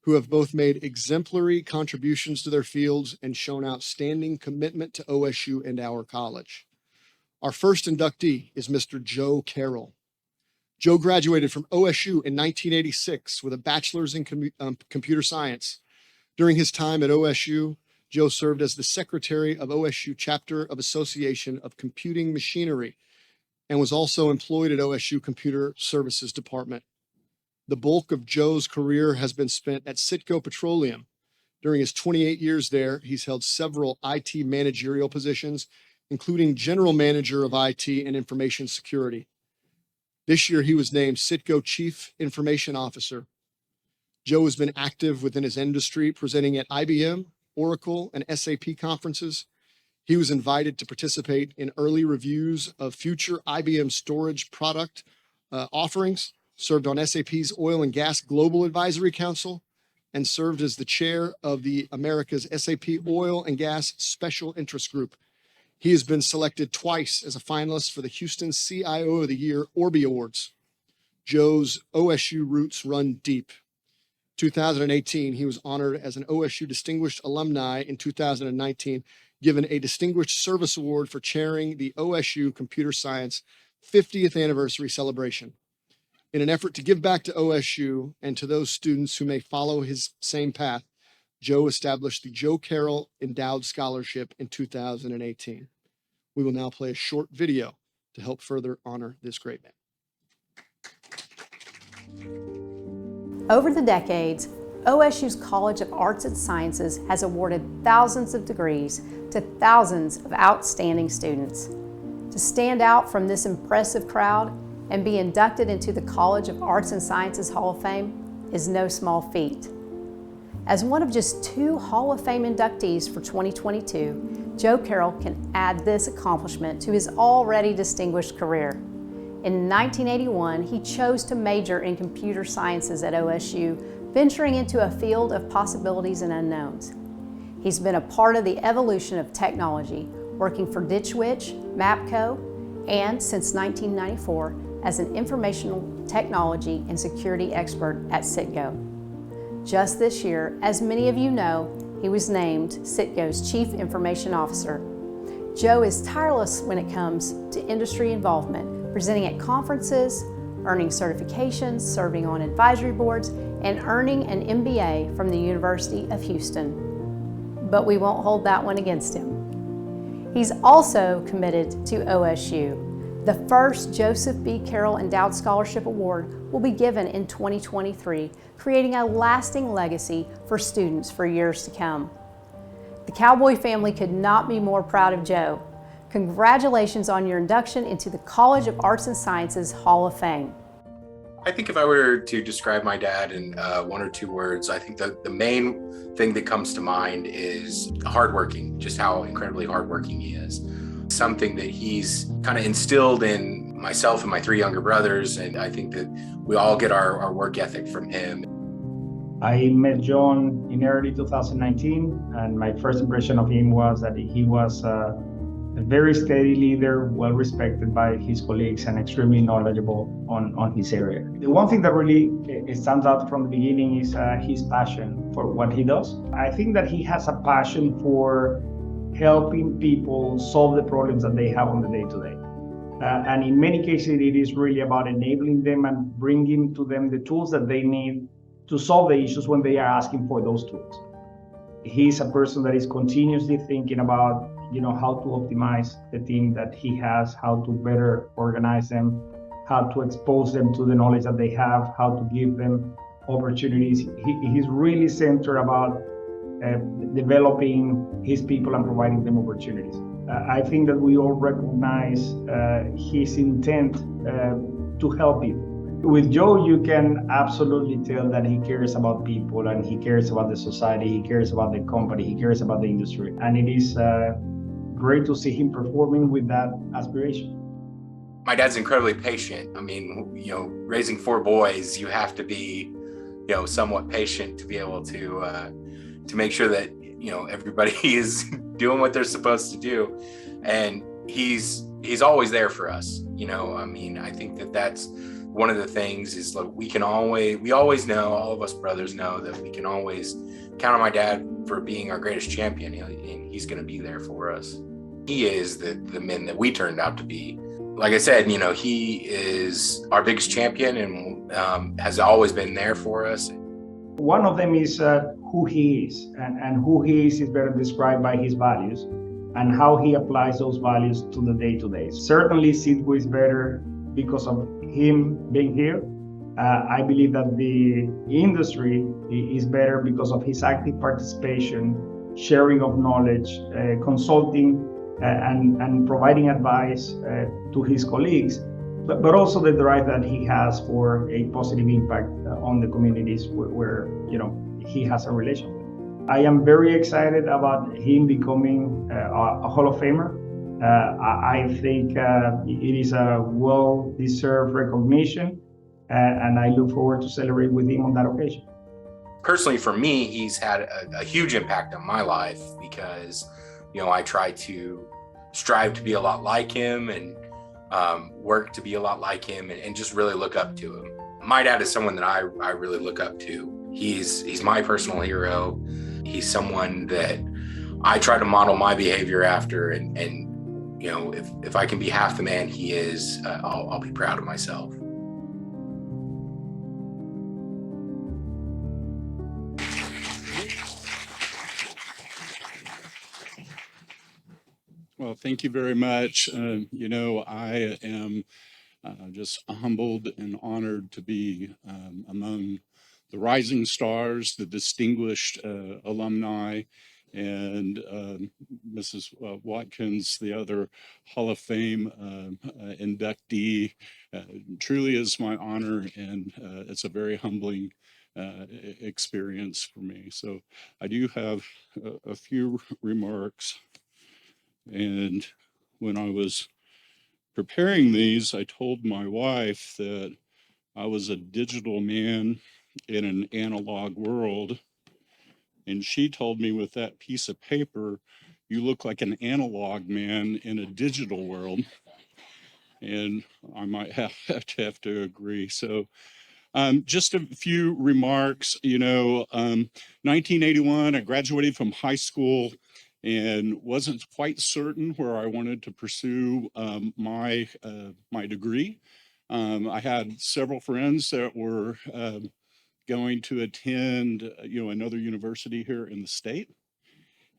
who have both made exemplary contributions to their fields and shown outstanding commitment to OSU and our college. Our first inductee is Mr. Joe Carroll. Joe graduated from OSU in 1986 with a bachelor's in computer science. During his time at OSU, Joe served as the secretary of OSU Chapter of Association of Computing Machinery and was also employed at OSU Computer Services Department. The bulk of Joe's career has been spent at Citgo Petroleum. During his 28 years there, he's held several IT managerial positions, including general manager of IT and information security. This year, he was named Citgo Chief Information Officer. Joe has been active within his industry, presenting at IBM, Oracle, and SAP conferences. He was invited to participate in early reviews of future IBM storage product offerings, served on SAP's Oil and Gas Global Advisory Council, and served as the chair of the America's SAP Oil and Gas Special Interest Group. He has been selected twice as a finalist for the Houston CIO of the Year Orby Awards. Joe's OSU roots run deep. 2018, he was honored as an OSU Distinguished Alumni in 2019, given a Distinguished Service Award for chairing the OSU Computer Science 50th Anniversary Celebration. In an effort to give back to OSU and to those students who may follow his same path, Joe established the Joe Carroll Endowed Scholarship in 2018. We will now play a short video to help further honor this great man. Over the decades, OSU's College of Arts and Sciences has awarded thousands of degrees to thousands of outstanding students. To stand out from this impressive crowd and be inducted into the College of Arts and Sciences Hall of Fame is no small feat. As one of just 2 Hall of Fame inductees for 2022, Joe Carroll can add this accomplishment to his already distinguished career. In 1981, he chose to major in computer sciences at OSU, venturing into a field of possibilities and unknowns. He's been a part of the evolution of technology, working for Ditch Witch, Mapco, and since 1994 as an informational technology, and security expert at Citgo. Just this year, as many of you know, he was named Citgo's Chief Information Officer. Joe is tireless when it comes to industry involvement, presenting at conferences, earning certifications, serving on advisory boards, and earning an MBA from the University of Houston. But we won't hold that one against him. He's also committed to OSU. The first Joseph B. Carroll Endowed Scholarship Award will be given in 2023, creating a lasting legacy for students for years to come. The Cowboy family could not be more proud of Joe. Congratulations on your induction into the College of Arts and Sciences Hall of Fame. I think if I were to describe my dad in one or two words, I think the main thing that comes to mind is hardworking, just how incredibly hardworking he is. Something that he's kind of instilled in myself and my three younger brothers, and I think that we all get our work ethic from him. I met John in early 2019, and my first impression of him was that he was a very steady leader, well respected by his colleagues, and extremely knowledgeable on his area. The one thing that really stands out from the beginning is his passion for what he does. I think that he has a passion for helping people solve the problems that they have on the day-to-day. And in many cases, it is really about enabling them and bringing to them the tools that they need to solve the issues when they are asking for those tools. He's a person that is continuously thinking about, how to optimize the team that he has, how to better organize them, how to expose them to the knowledge that they have, how to give them opportunities. He's really centered about developing his people and providing them opportunities. I think that we all recognize his intent to help people. With Joe, you can absolutely tell that he cares about people, and he cares about the society, he cares about the company, he cares about the industry. And it is great to see him performing with that aspiration. My dad's incredibly patient. I mean, raising four boys, you have to be, somewhat patient to be able to make sure that, everybody is doing what they're supposed to do. And he's always there for us. I think that that's one of the things is like we always know, all of us brothers know that we can always count on my dad for being our greatest champion, and he's going to be there for us. He is the men that we turned out to be. Like I said, he is our biggest champion and has always been there for us. One of them is who he is, and who he is better described by his values and how he applies those values to the day-to-day. Certainly, Citgo is better because of him being here. I believe that the industry is better because of his active participation, sharing of knowledge, consulting, and providing advice to his colleagues, but also the drive that he has for a positive impact on the communities where he has a relation with. I am very excited about him becoming a Hall of Famer. I think it is a well-deserved recognition, and I look forward to celebrate with him on that occasion. Personally, for me, he's had a huge impact on my life because, I try to strive to be a lot like him and work to be a lot like him and just really look up to him. My dad is someone that I really look up to. He's my personal hero. He's someone that I try to model my behavior after, and if I can be half the man he is, I'll be proud of myself. Well, thank you very much. I am just humbled and honored to be among the rising stars, the distinguished alumni, and Mrs. Watkins, the other Hall of Fame inductee. Truly is my honor, and it's a very humbling experience for me. So I do have a few remarks. And when I was preparing these, I told my wife that I was a digital man in an analog world. And she told me with that piece of paper, you look like an analog man in a digital world. And I might have to agree. So just a few remarks. 1981, I graduated from high school and wasn't quite certain where I wanted to pursue my degree. I had several friends that were going to attend, another university here in the state,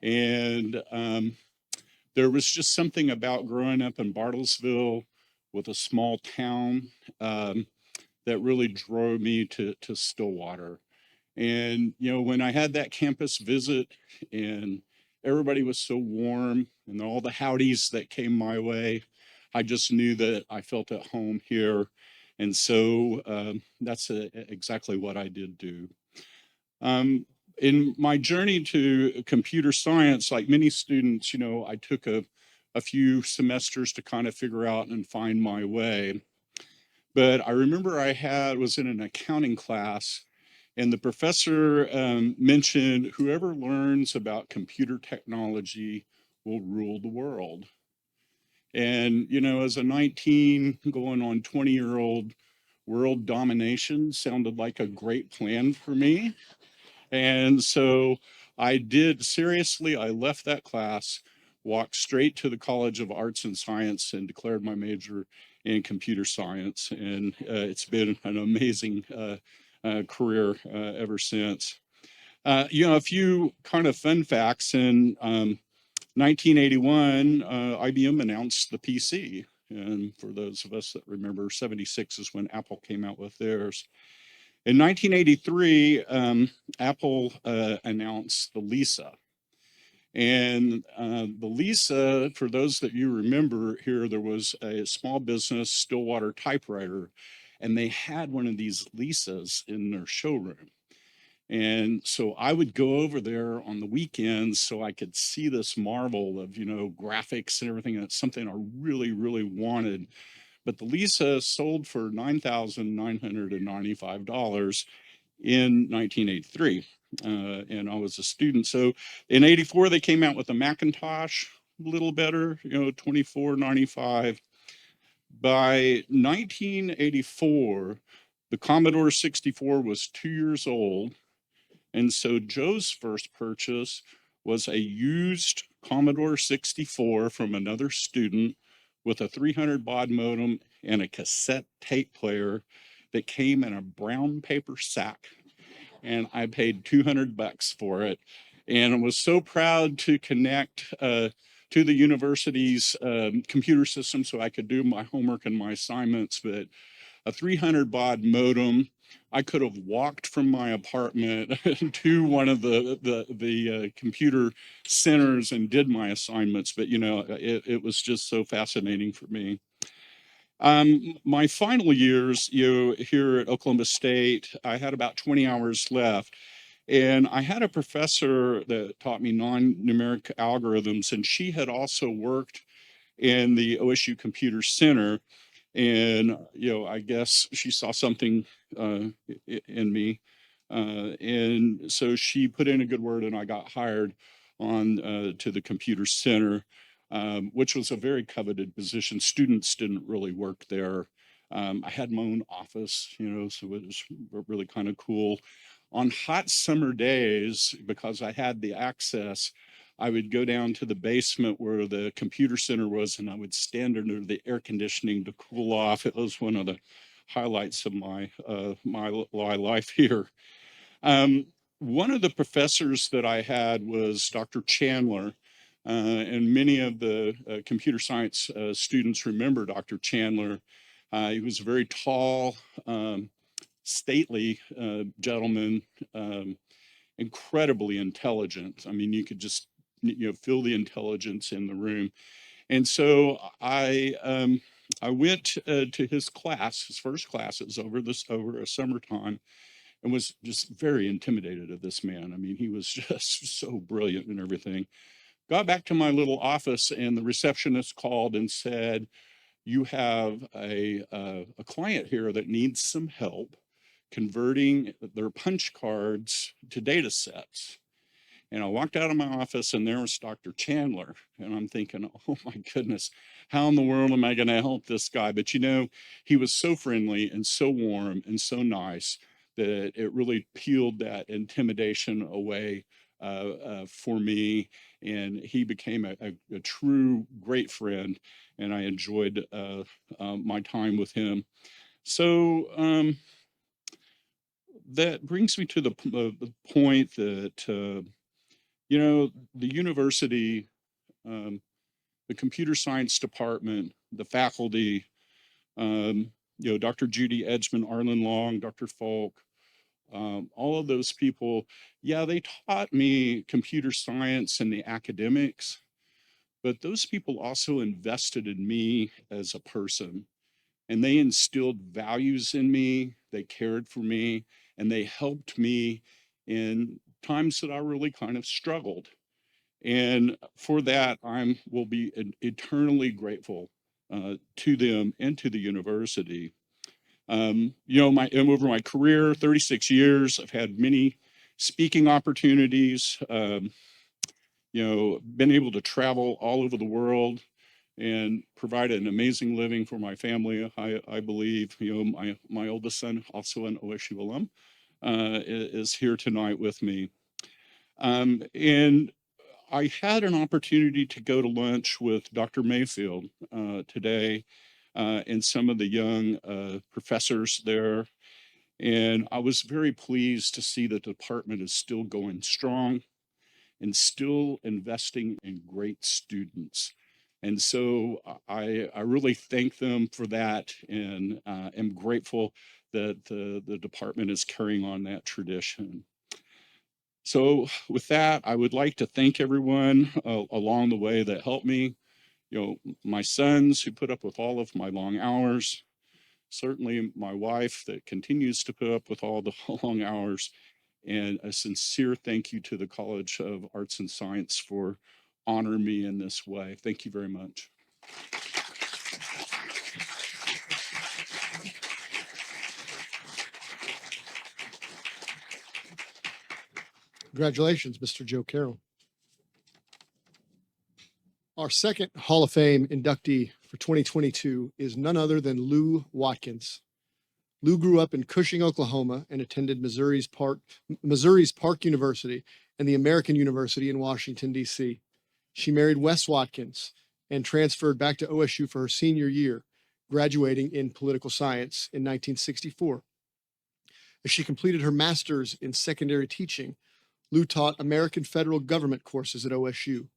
and there was just something about growing up in Bartlesville with a small town that really drove me to Stillwater. And, when I had that campus visit and everybody was so warm and all the howdies that came my way, I just knew that I felt at home here. And so that's exactly what I did do. In my journey to computer science, like many students, I took a few semesters to kind of figure out and find my way. But I remember was in an accounting class, and the professor mentioned whoever learns about computer technology will rule the world. And, as a 19 going on 20-year-old, world domination sounded like a great plan for me. And so I left that class, walked straight to the College of Arts and Science and declared my major in computer science. And it's been an amazing career ever since. A few kind of fun facts. In 1981, IBM announced the PC. And for those of us that remember, 76 is when Apple came out with theirs. In 1983, Apple announced the Lisa. And the Lisa, for those that you remember here, there was a small business Stillwater typewriter, and they had one of these Lisas in their showroom. And so I would go over there on the weekends so I could see this marvel of, graphics and everything. And it's something I really, really wanted. But the Lisa sold for $9,995 in 1983. And I was a student. So in 84, they came out with a Macintosh, a little better, $24.95. By 1984, the Commodore 64 was 2 years old. And so Joe's first purchase was a used Commodore 64 from another student with a 300 baud modem and a cassette tape player that came in a brown paper sack. And I paid $200 for it. And I was so proud to connect to the university's computer system so I could do my homework and my assignments. But a 300 baud modem, I could have walked from my apartment to one of the computer centers and did my assignments. But it was just so fascinating for me. My final years, here at Oklahoma State, I had about 20 hours left. And I had a professor that taught me non-numeric algorithms, and she had also worked in the OSU Computer Center. And, I guess she saw something in me. And so she put in a good word, and I got hired on to the Computer Center, which was a very coveted position. Students didn't really work there. I had my own office, so it was really kind of cool. On hot summer days, because I had the access, I would go down to the basement where the computer center was, and I would stand under the air conditioning to cool off. It was one of the highlights of my life here. One of the professors that I had was Dr. Chandler, and many of the computer science students remember Dr. Chandler. He was a very tall, stately gentleman, incredibly intelligent. I mean, you could just feel the intelligence in the room. And so I went to his class, his first class. It was over a summertime, and was just very intimidated of this man. I mean, he was just so brilliant and everything. Got back to my little office, and the receptionist called and said, "You have a client here that needs some help converting their punch cards to data sets." And I walked out of my office, and there was Dr. Chandler. And I'm thinking, oh my goodness, how in the world am I going to help this guy? But you know, he was so friendly and so warm and so nice that it really peeled that intimidation away for me. And he became a true great friend, and I enjoyed my time with him. So that brings me to the point that, you know, the university, the computer science department, the faculty, you know, Dr. Judy Edgman, Arlen Long, Dr. Falk, all of those people, yeah, they taught me computer science and the academics, but those people also invested in me as a person, and they instilled values in me, they cared for me, and they helped me in times that I really kind of struggled. And for that, will be eternally grateful to them and to the university. You know, over my career, 36 years, I've had many speaking opportunities. You know, been able to travel all over the world and provide an amazing living for my family. I believe, you know, my oldest son, also an OSU alum, is here tonight with me. And I had an opportunity to go to lunch with Dr. Mayfield today and some of the young professors there. And I was very pleased to see the department is still going strong and still investing in great students. And so I really thank them for that, and am grateful that the department is carrying on that tradition. So with that, I would like to thank everyone along the way that helped me. You know, my sons who put up with all of my long hours, certainly my wife that continues to put up with all the long hours, and a sincere thank you to the College of Arts and Science for honoring me in this way. Thank you very much. Congratulations, Mr. Joe Carroll. Our second Hall of Fame inductee for 2022 is none other than Lou Watkins. Lou grew up in Cushing, Oklahoma, and attended Missouri's Park University and the American University in Washington, D.C. She married Wes Watkins and transferred back to OSU for her senior year, graduating in political science in 1964. As she completed her master's in secondary teaching, Lou taught American federal government courses at OSU.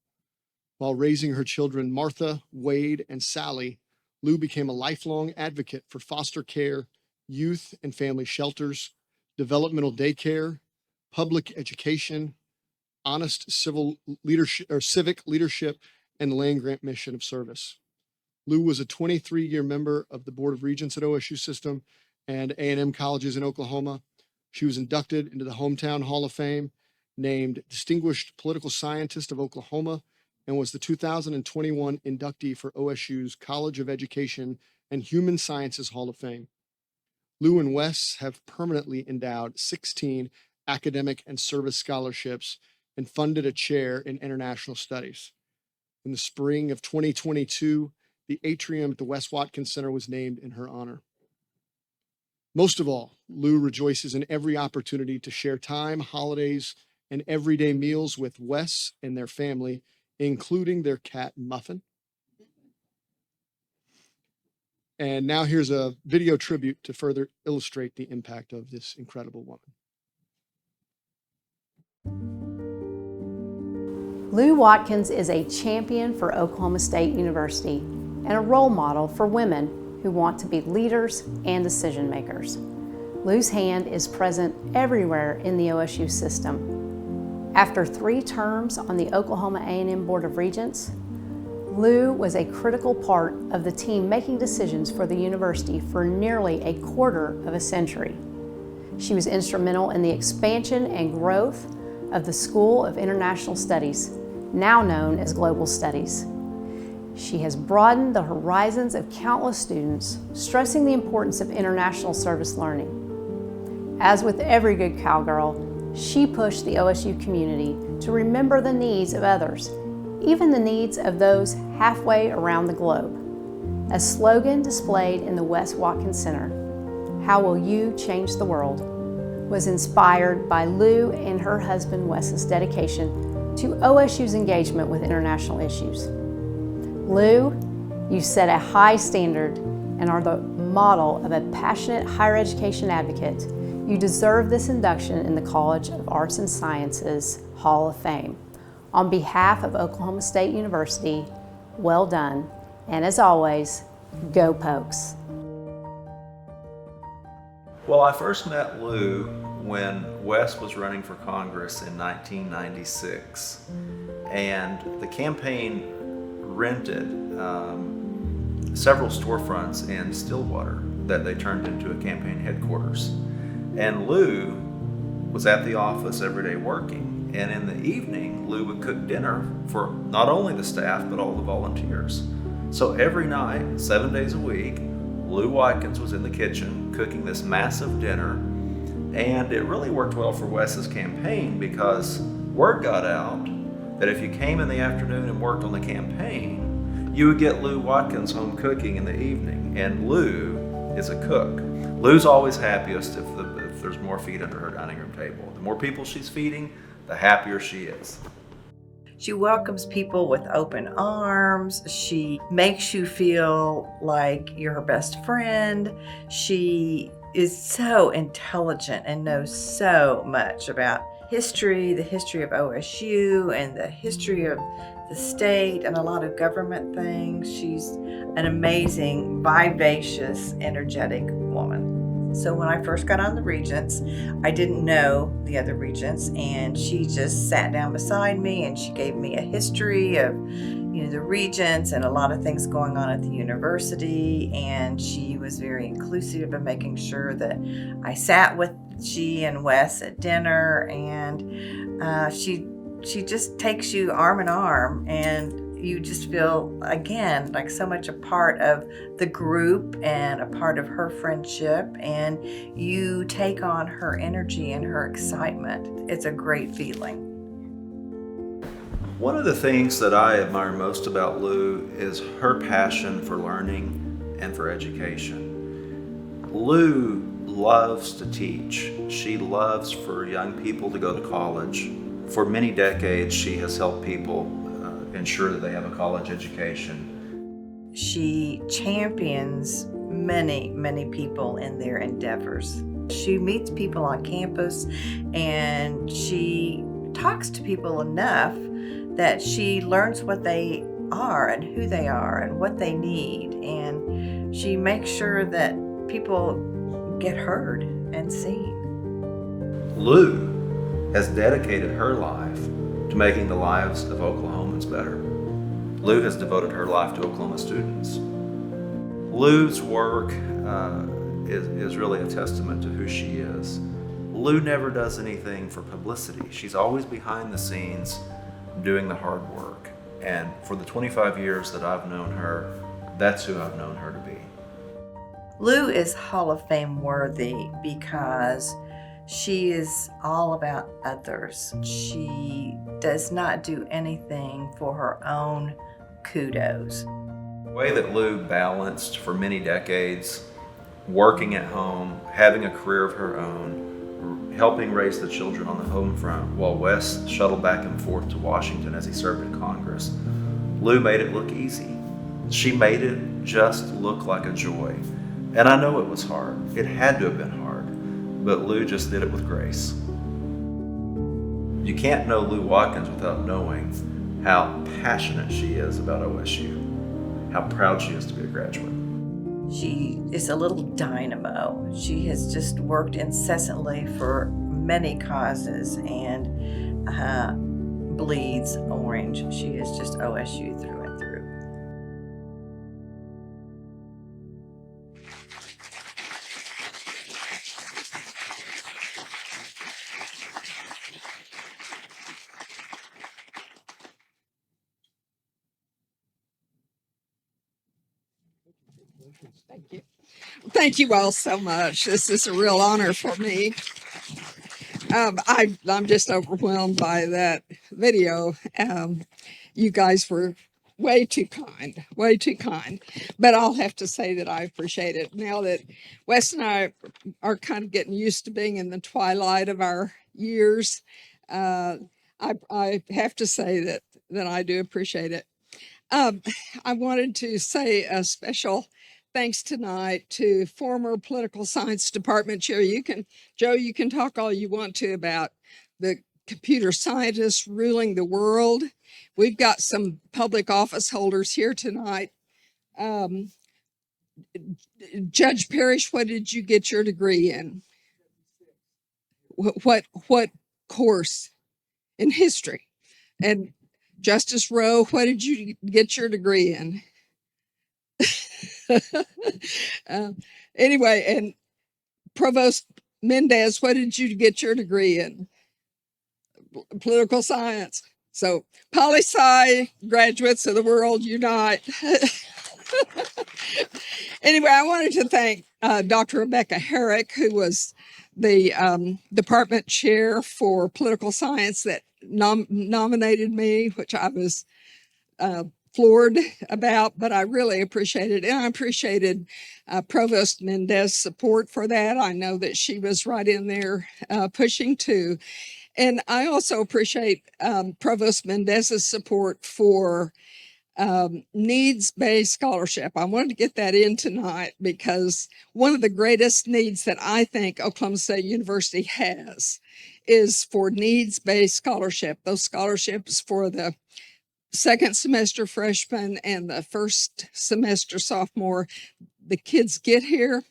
While raising her children, Martha, Wade, and Sally, Lou became a lifelong advocate for foster care, youth and family shelters, developmental daycare, public education, honest civic leadership, and land grant mission of service. Lou was a 23-year member of the Board of Regents at OSU System and A&M colleges in Oklahoma. She was inducted into the Hometown Hall of Fame, named Distinguished Political Scientist of Oklahoma, and was the 2021 inductee for OSU's College of Education and Human Sciences Hall of Fame. Lou and Wes have permanently endowed 16 academic and service scholarships and funded a chair in international studies. In the spring of 2022, the atrium at the Wes Watkins Center was named in her honor. Most of all, Lou rejoices in every opportunity to share time, holidays, and everyday meals with Wes and their family, including their cat Muffin. And now here's a video tribute to further illustrate the impact of this incredible woman. Lou Watkins is a champion for Oklahoma State University and a role model for women who want to be leaders and decision makers. Lou's hand is present everywhere in the OSU system. After 3 terms on the Oklahoma A&M Board of Regents, Lou was a critical part of the team making decisions for the university for nearly a quarter of a century. She was instrumental in the expansion and growth of the School of International Studies, now known as Global Studies. She has broadened the horizons of countless students, stressing the importance of international service learning. As with every good cowgirl, she pushed the OSU community to remember the needs of others, even the needs of those halfway around the globe. A slogan displayed in the Wes Watkins Center, "How will you change the world?" was inspired by Lou and her husband Wes's dedication to OSU's engagement with international issues. Lou, you set a high standard and are the model of a passionate higher education advocate. You deserve this induction in the College of Arts and Sciences Hall of Fame. On behalf of Oklahoma State University, well done, and as always, go Pokes. Well, I first met Lou when Wes was running for Congress in 1996, and the campaign rented several storefronts in Stillwater that they turned into a campaign headquarters. And Lou was at the office every day working, and in the evening Lou would cook dinner for not only the staff but all the volunteers. So every night, 7 days a week, Lou Watkins was in the kitchen cooking this massive dinner, and it really worked well for Wes's campaign because word got out that if you came in the afternoon and worked on the campaign, you would get Lou Watkins home cooking in the evening, and Lou is a cook. Lou's always happiest if there's more feet under her dining room table. The more people she's feeding, the happier she is. She welcomes people with open arms. She makes you feel like you're her best friend. She is so intelligent and knows so much about history, the history of OSU and the history of the state and a lot of government things. She's an amazing, vivacious, energetic woman. So when I first got on the Regents, I didn't know the other Regents, and she just sat down beside me and she gave me a history of, the Regents and a lot of things going on at the university. And she was very inclusive of making sure that I sat with she and Wes at dinner, and she just takes you arm in arm, and you just feel, again, like so much a part of the group and a part of her friendship, and you take on her energy and her excitement. It's a great feeling. One of the things that I admire most about Lou is her passion for learning and for education. Lou loves to teach. She loves for young people to go to college. For many decades, she has helped people ensure that they have a college education. She champions many, many people in their endeavors. She meets people on campus, and she talks to people enough that she learns what they are and who they are and what they need, and she makes sure that people get heard and seen. Lou has dedicated her life to making the lives of Oklahomans better. Lou has devoted her life to Oklahoma students. Lou's work is really a testament to who she is. Lou never does anything for publicity. She's always behind the scenes doing the hard work. And for the 25 years that I've known her, that's who I've known her to be. Lou is Hall of Fame worthy because she is all about others. She does not do anything for her own kudos. The way that Lou balanced for many decades, working at home, having a career of her own, helping raise the children on the home front while Wes shuttled back and forth to Washington as he served in Congress, Lou made it look easy. She made it just look like a joy. And I know it was hard. It had to have been hard. But Lou just did it with grace. You can't know Lou Watkins without knowing how passionate she is about OSU, how proud she is to be a graduate. She is a little dynamo. She has just worked incessantly for many causes and bleeds orange. She is just OSU through and through. Thank you. Thank you all so much. This is a real honor for me. I'm just overwhelmed by that video. You guys were way too kind, way too kind. But I'll have to say that I appreciate it now that Wes and I are kind of getting used to being in the twilight of our years. I have to say that I do appreciate it. I wanted to say a special thanks tonight to former political science department chair. Joe, you can talk all you want to about the computer scientists ruling the world. We've got some public office holders here tonight. Judge Parrish, what did you get your degree in? What course? In history. And Justice Rowe, what did you get your degree in? Anyway, and Provost Mendez, what did you get your degree in? Political science. So poli-sci graduates of the world unite. Anyway, I wanted to thank Dr. Rebecca Herrick, who was the department chair for political science that nominated me, which I was floored about, but I really appreciated it. And I appreciated Provost Mendez's support for that. I know that she was right in there pushing too. And I also appreciate Provost Mendez's support for needs-based scholarship. I wanted to get that in tonight because one of the greatest needs that I think Oklahoma State University has is for needs-based scholarship. Those scholarships for the second semester freshman and the first semester sophomore, the kids get here.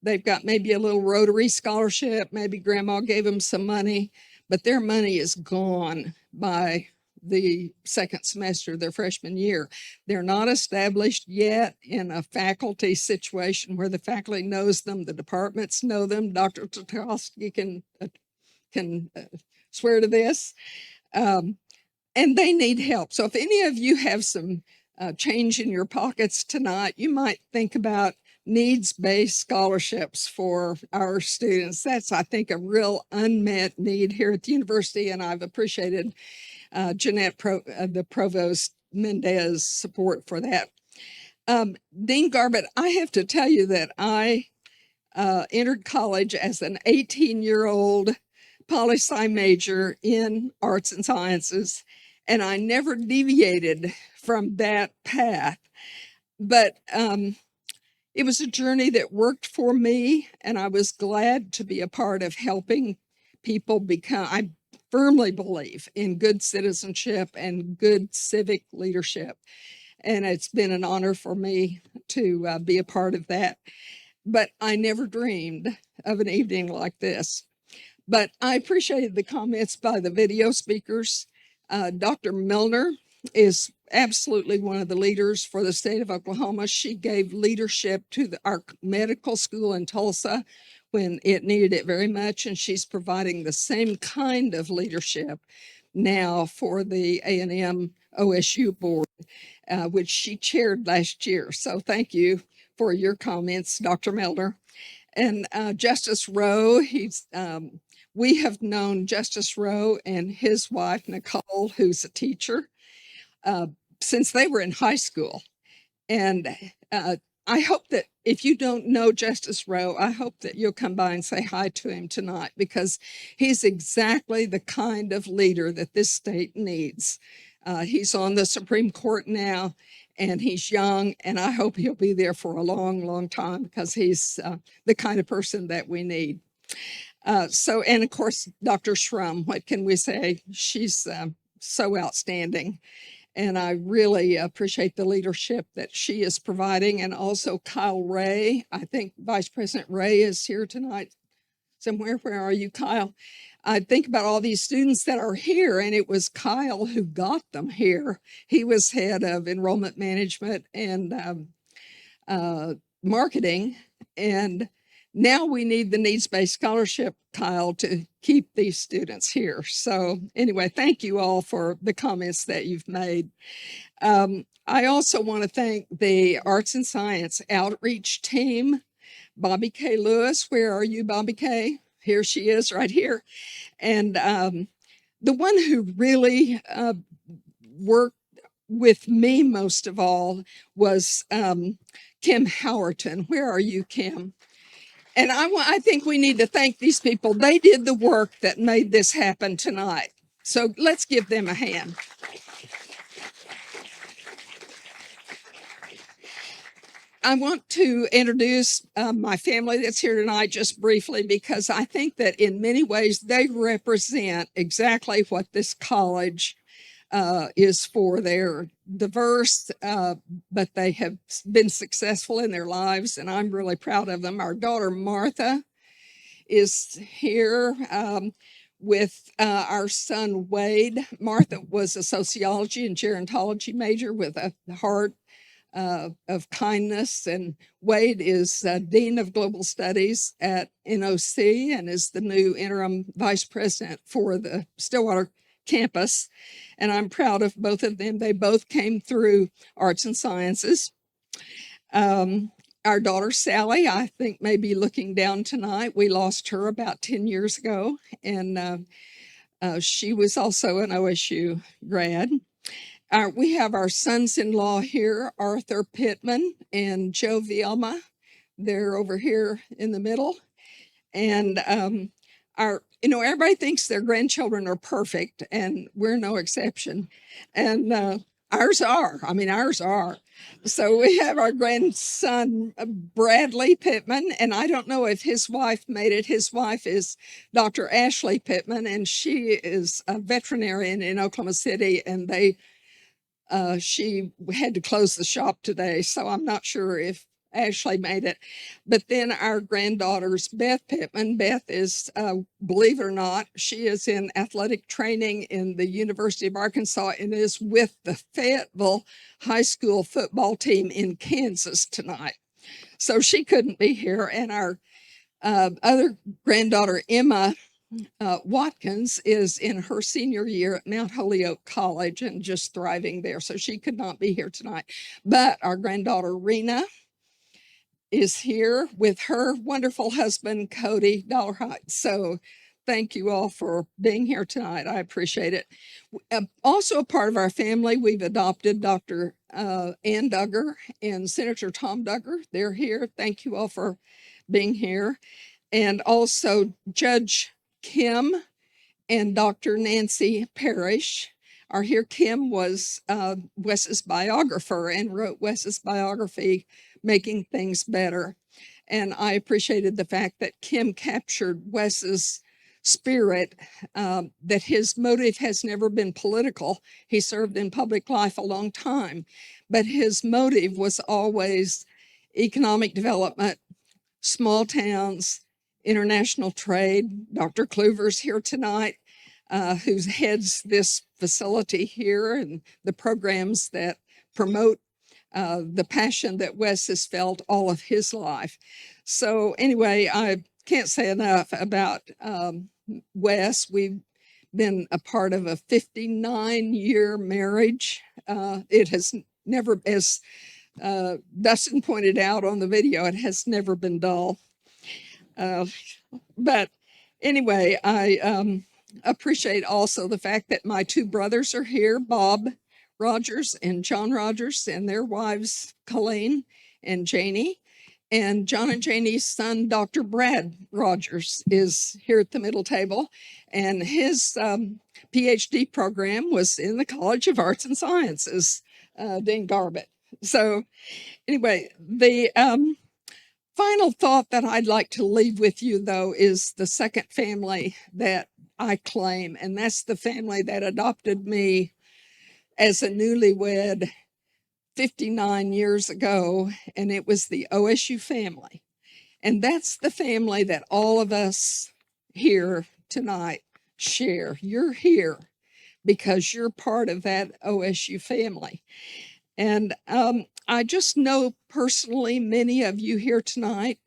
They've got maybe a little Rotary scholarship. Maybe grandma gave them some money, but their money is gone by the second semester of their freshman year. They're not established yet in a faculty situation where the faculty knows them, the departments know them. Dr. Tchaikovsky can swear to this. And they need help. So if any of you have some change in your pockets tonight, you might think about needs-based scholarships for our students. That's, I think, a real unmet need here at the university, and I've appreciated Jeanette, the Provost Mendez support for that. Dean Garbett, I have to tell you that I entered college as an 18-year-old poli-sci major in arts and sciences, and I never deviated from that path. But it was a journey that worked for me, and I was glad to be a part of helping people become, I firmly believe in good citizenship and good civic leadership. And it's been an honor for me to be a part of that. But I never dreamed of an evening like this. But I appreciated the comments by the video speakers. Dr. Milner is absolutely one of the leaders for the state of Oklahoma. She gave leadership to our medical school in Tulsa when it needed it very much, and she's providing the same kind of leadership now for the A&M OSU board, which she chaired last year. So thank you for your comments, Dr. Milner. And Justice Rowe, we have known Justice Rowe and his wife, Nicole, who's a teacher, since they were in high school. And I hope that if you don't know Justice Rowe, I hope that you'll come by and say hi to him tonight, because he's exactly the kind of leader that this state needs. He's on the Supreme Court now, and he's young, and I hope he'll be there for a long, long time, because he's the kind of person that we need. And of course, Dr. Shrum, what can we say? She's so outstanding. And I really appreciate the leadership that she is providing. And also Kyle Ray. I think Vice President Ray is here tonight somewhere. Where are you, Kyle? I think about all these students that are here, and it was Kyle who got them here. He was head of enrollment management and marketing. And now we need the needs-based scholarship, Kyle, to keep these students here. So anyway, thank you all for the comments that you've made. I also want to thank the Arts and Science Outreach Team. Bobby K. Lewis, where are you, Bobby K.? Here she is, right here. And the one who really worked with me most of all was Kim Howerton. Where are you, Kim? And I think we need to thank these people. They did the work that made this happen tonight. So let's give them a hand. I want to introduce my family that's here tonight just briefly, because I think that in many ways they represent exactly what this college is for. They're diverse, but they have been successful in their lives, and I'm really proud of them. Our daughter Martha is here with our son Wade. Martha was a sociology and gerontology major with a heart of kindness, and Wade is Dean of Global Studies at NOC and is the new interim vice president for the Stillwater campus. And I'm proud of both of them. They both came through arts and sciences. Our daughter Sally, I think, may be looking down tonight. We lost her about 10 years ago, and she was also an OSU grad. We have our sons-in-law here, Arthur Pittman and Joe Vielma. They're over here in the middle. And everybody thinks their grandchildren are perfect, and we're no exception. And ours are. Ours are. So we have our grandson, Bradley Pittman, and I don't know if his wife made it. His wife is Dr. Ashley Pittman, and she is a veterinarian in Oklahoma City, and she had to close the shop today, so I'm not sure if Ashley made it. But then our granddaughters, Beth Pittman. Beth is, believe it or not, she is in athletic training in the University of Arkansas and is with the Fayetteville High School football team in Kansas tonight. So she couldn't be here. And our other granddaughter, Emma Watkins, is in her senior year at Mount Holyoke College and just thriving there. So she could not be here tonight. But our granddaughter, Rena, is here with her wonderful husband, Cody Dollarhite. So thank you all for being here tonight. I appreciate it. Also a part of our family, we've adopted Dr. Ann Duggar and Senator Tom Duggar. They're here. Thank you all for being here. And also Judge Kim and Dr. Nancy Parrish are here. Kim was Wes's biographer and wrote Wes's biography, Making Things Better. And I appreciated the fact that Kim captured Wes's spirit, that his motive has never been political. He served in public life a long time, but his motive was always economic development, small towns, international trade. Dr. Kluver's here tonight, who heads this facility here and the programs that promote the passion that Wes has felt all of his life. So anyway, I can't say enough about Wes. We've been a part of a 59-year marriage. It has never, as Dustin pointed out on the video, it has never been dull. But anyway, I appreciate also the fact that my two brothers are here, Bob Rogers and John Rogers, and their wives, Colleen and Janie. And John and Janie's son, Dr. Brad Rogers, is here at the middle table. And his PhD program was in the College of Arts and Sciences, Dean Garbett. So anyway, the final thought that I'd like to leave with you, though, is the second family that I claim, and that's the family that adopted me as a newlywed 59 years ago, and it was the OSU family. And that's the family that all of us here tonight share. You're here because you're part of that OSU family. And I just know personally, many of you here tonight,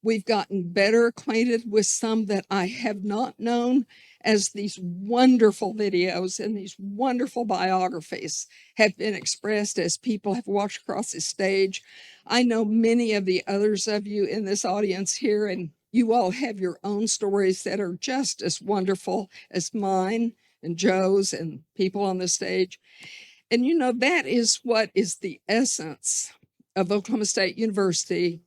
we've gotten better acquainted with some that I have not known, as these wonderful videos and these wonderful biographies have been expressed as people have walked across the stage. I know many of the others of you in this audience here, and you all have your own stories that are just as wonderful as mine and Joe's and people on the stage. And you know, that is what is the essence of Oklahoma State University.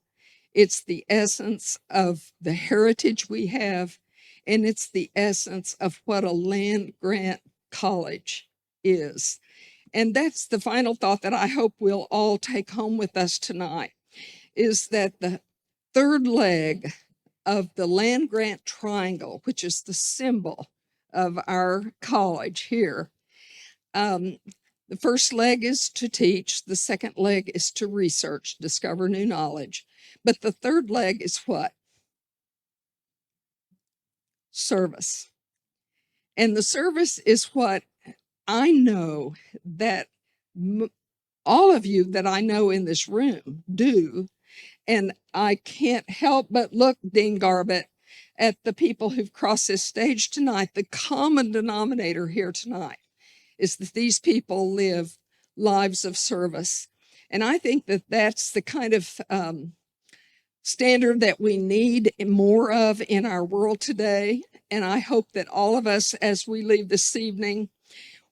It's the essence of the heritage we have, and it's the essence of what a land grant college is. And that's the final thought that I hope we'll all take home with us tonight, is that the third leg of the land grant triangle, which is the symbol of our college here, the first leg is to teach, the second leg is to research, discover new knowledge. But the third leg is what? Service. And the service is what I know that all of you that I know in this room do. And I can't help but look, Dean Garbett, at the people who've crossed this stage tonight. The common denominator here tonight is that these people live lives of service. And I think that that's the kind of standard that we need more of in our world today. And I hope that all of us, as we leave this evening,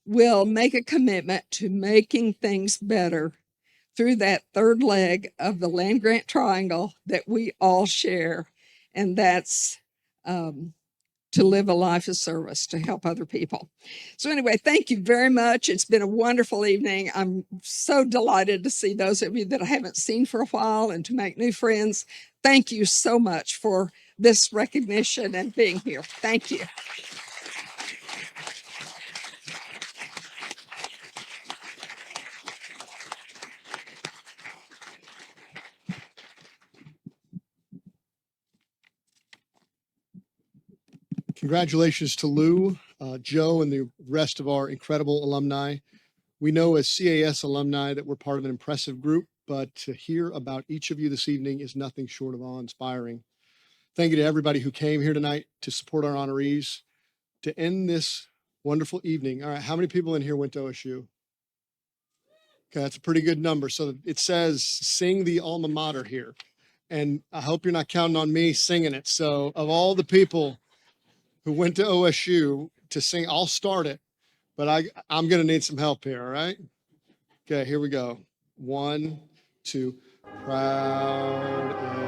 will make a commitment to making things better through that third leg of the land grant triangle that we all share. And that's to live a life of service, to help other people. So anyway, thank you very much. It's been a wonderful evening. I'm so delighted to see those of you that I haven't seen for a while and to make new friends. Thank you so much for this recognition and being here. Thank you. Congratulations to Lou, Joe, and the rest of our incredible alumni. We know as CAS alumni that we're part of an impressive group, but to hear about each of you this evening is nothing short of awe-inspiring. Thank you to everybody who came here tonight to support our honorees. To end this wonderful evening, all right, how many people in here went to OSU? Okay, that's a pretty good number. So it says sing the alma mater here. And I hope you're not counting on me singing it. So of all the people who went to OSU to sing, I'll start it, but I'm going to need some help here. All right. Okay, here we go. 1, 2, proud.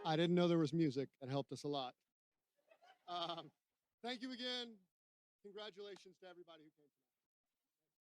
I didn't know there was music. That helped us a lot. Thank you again. Congratulations to everybody who came.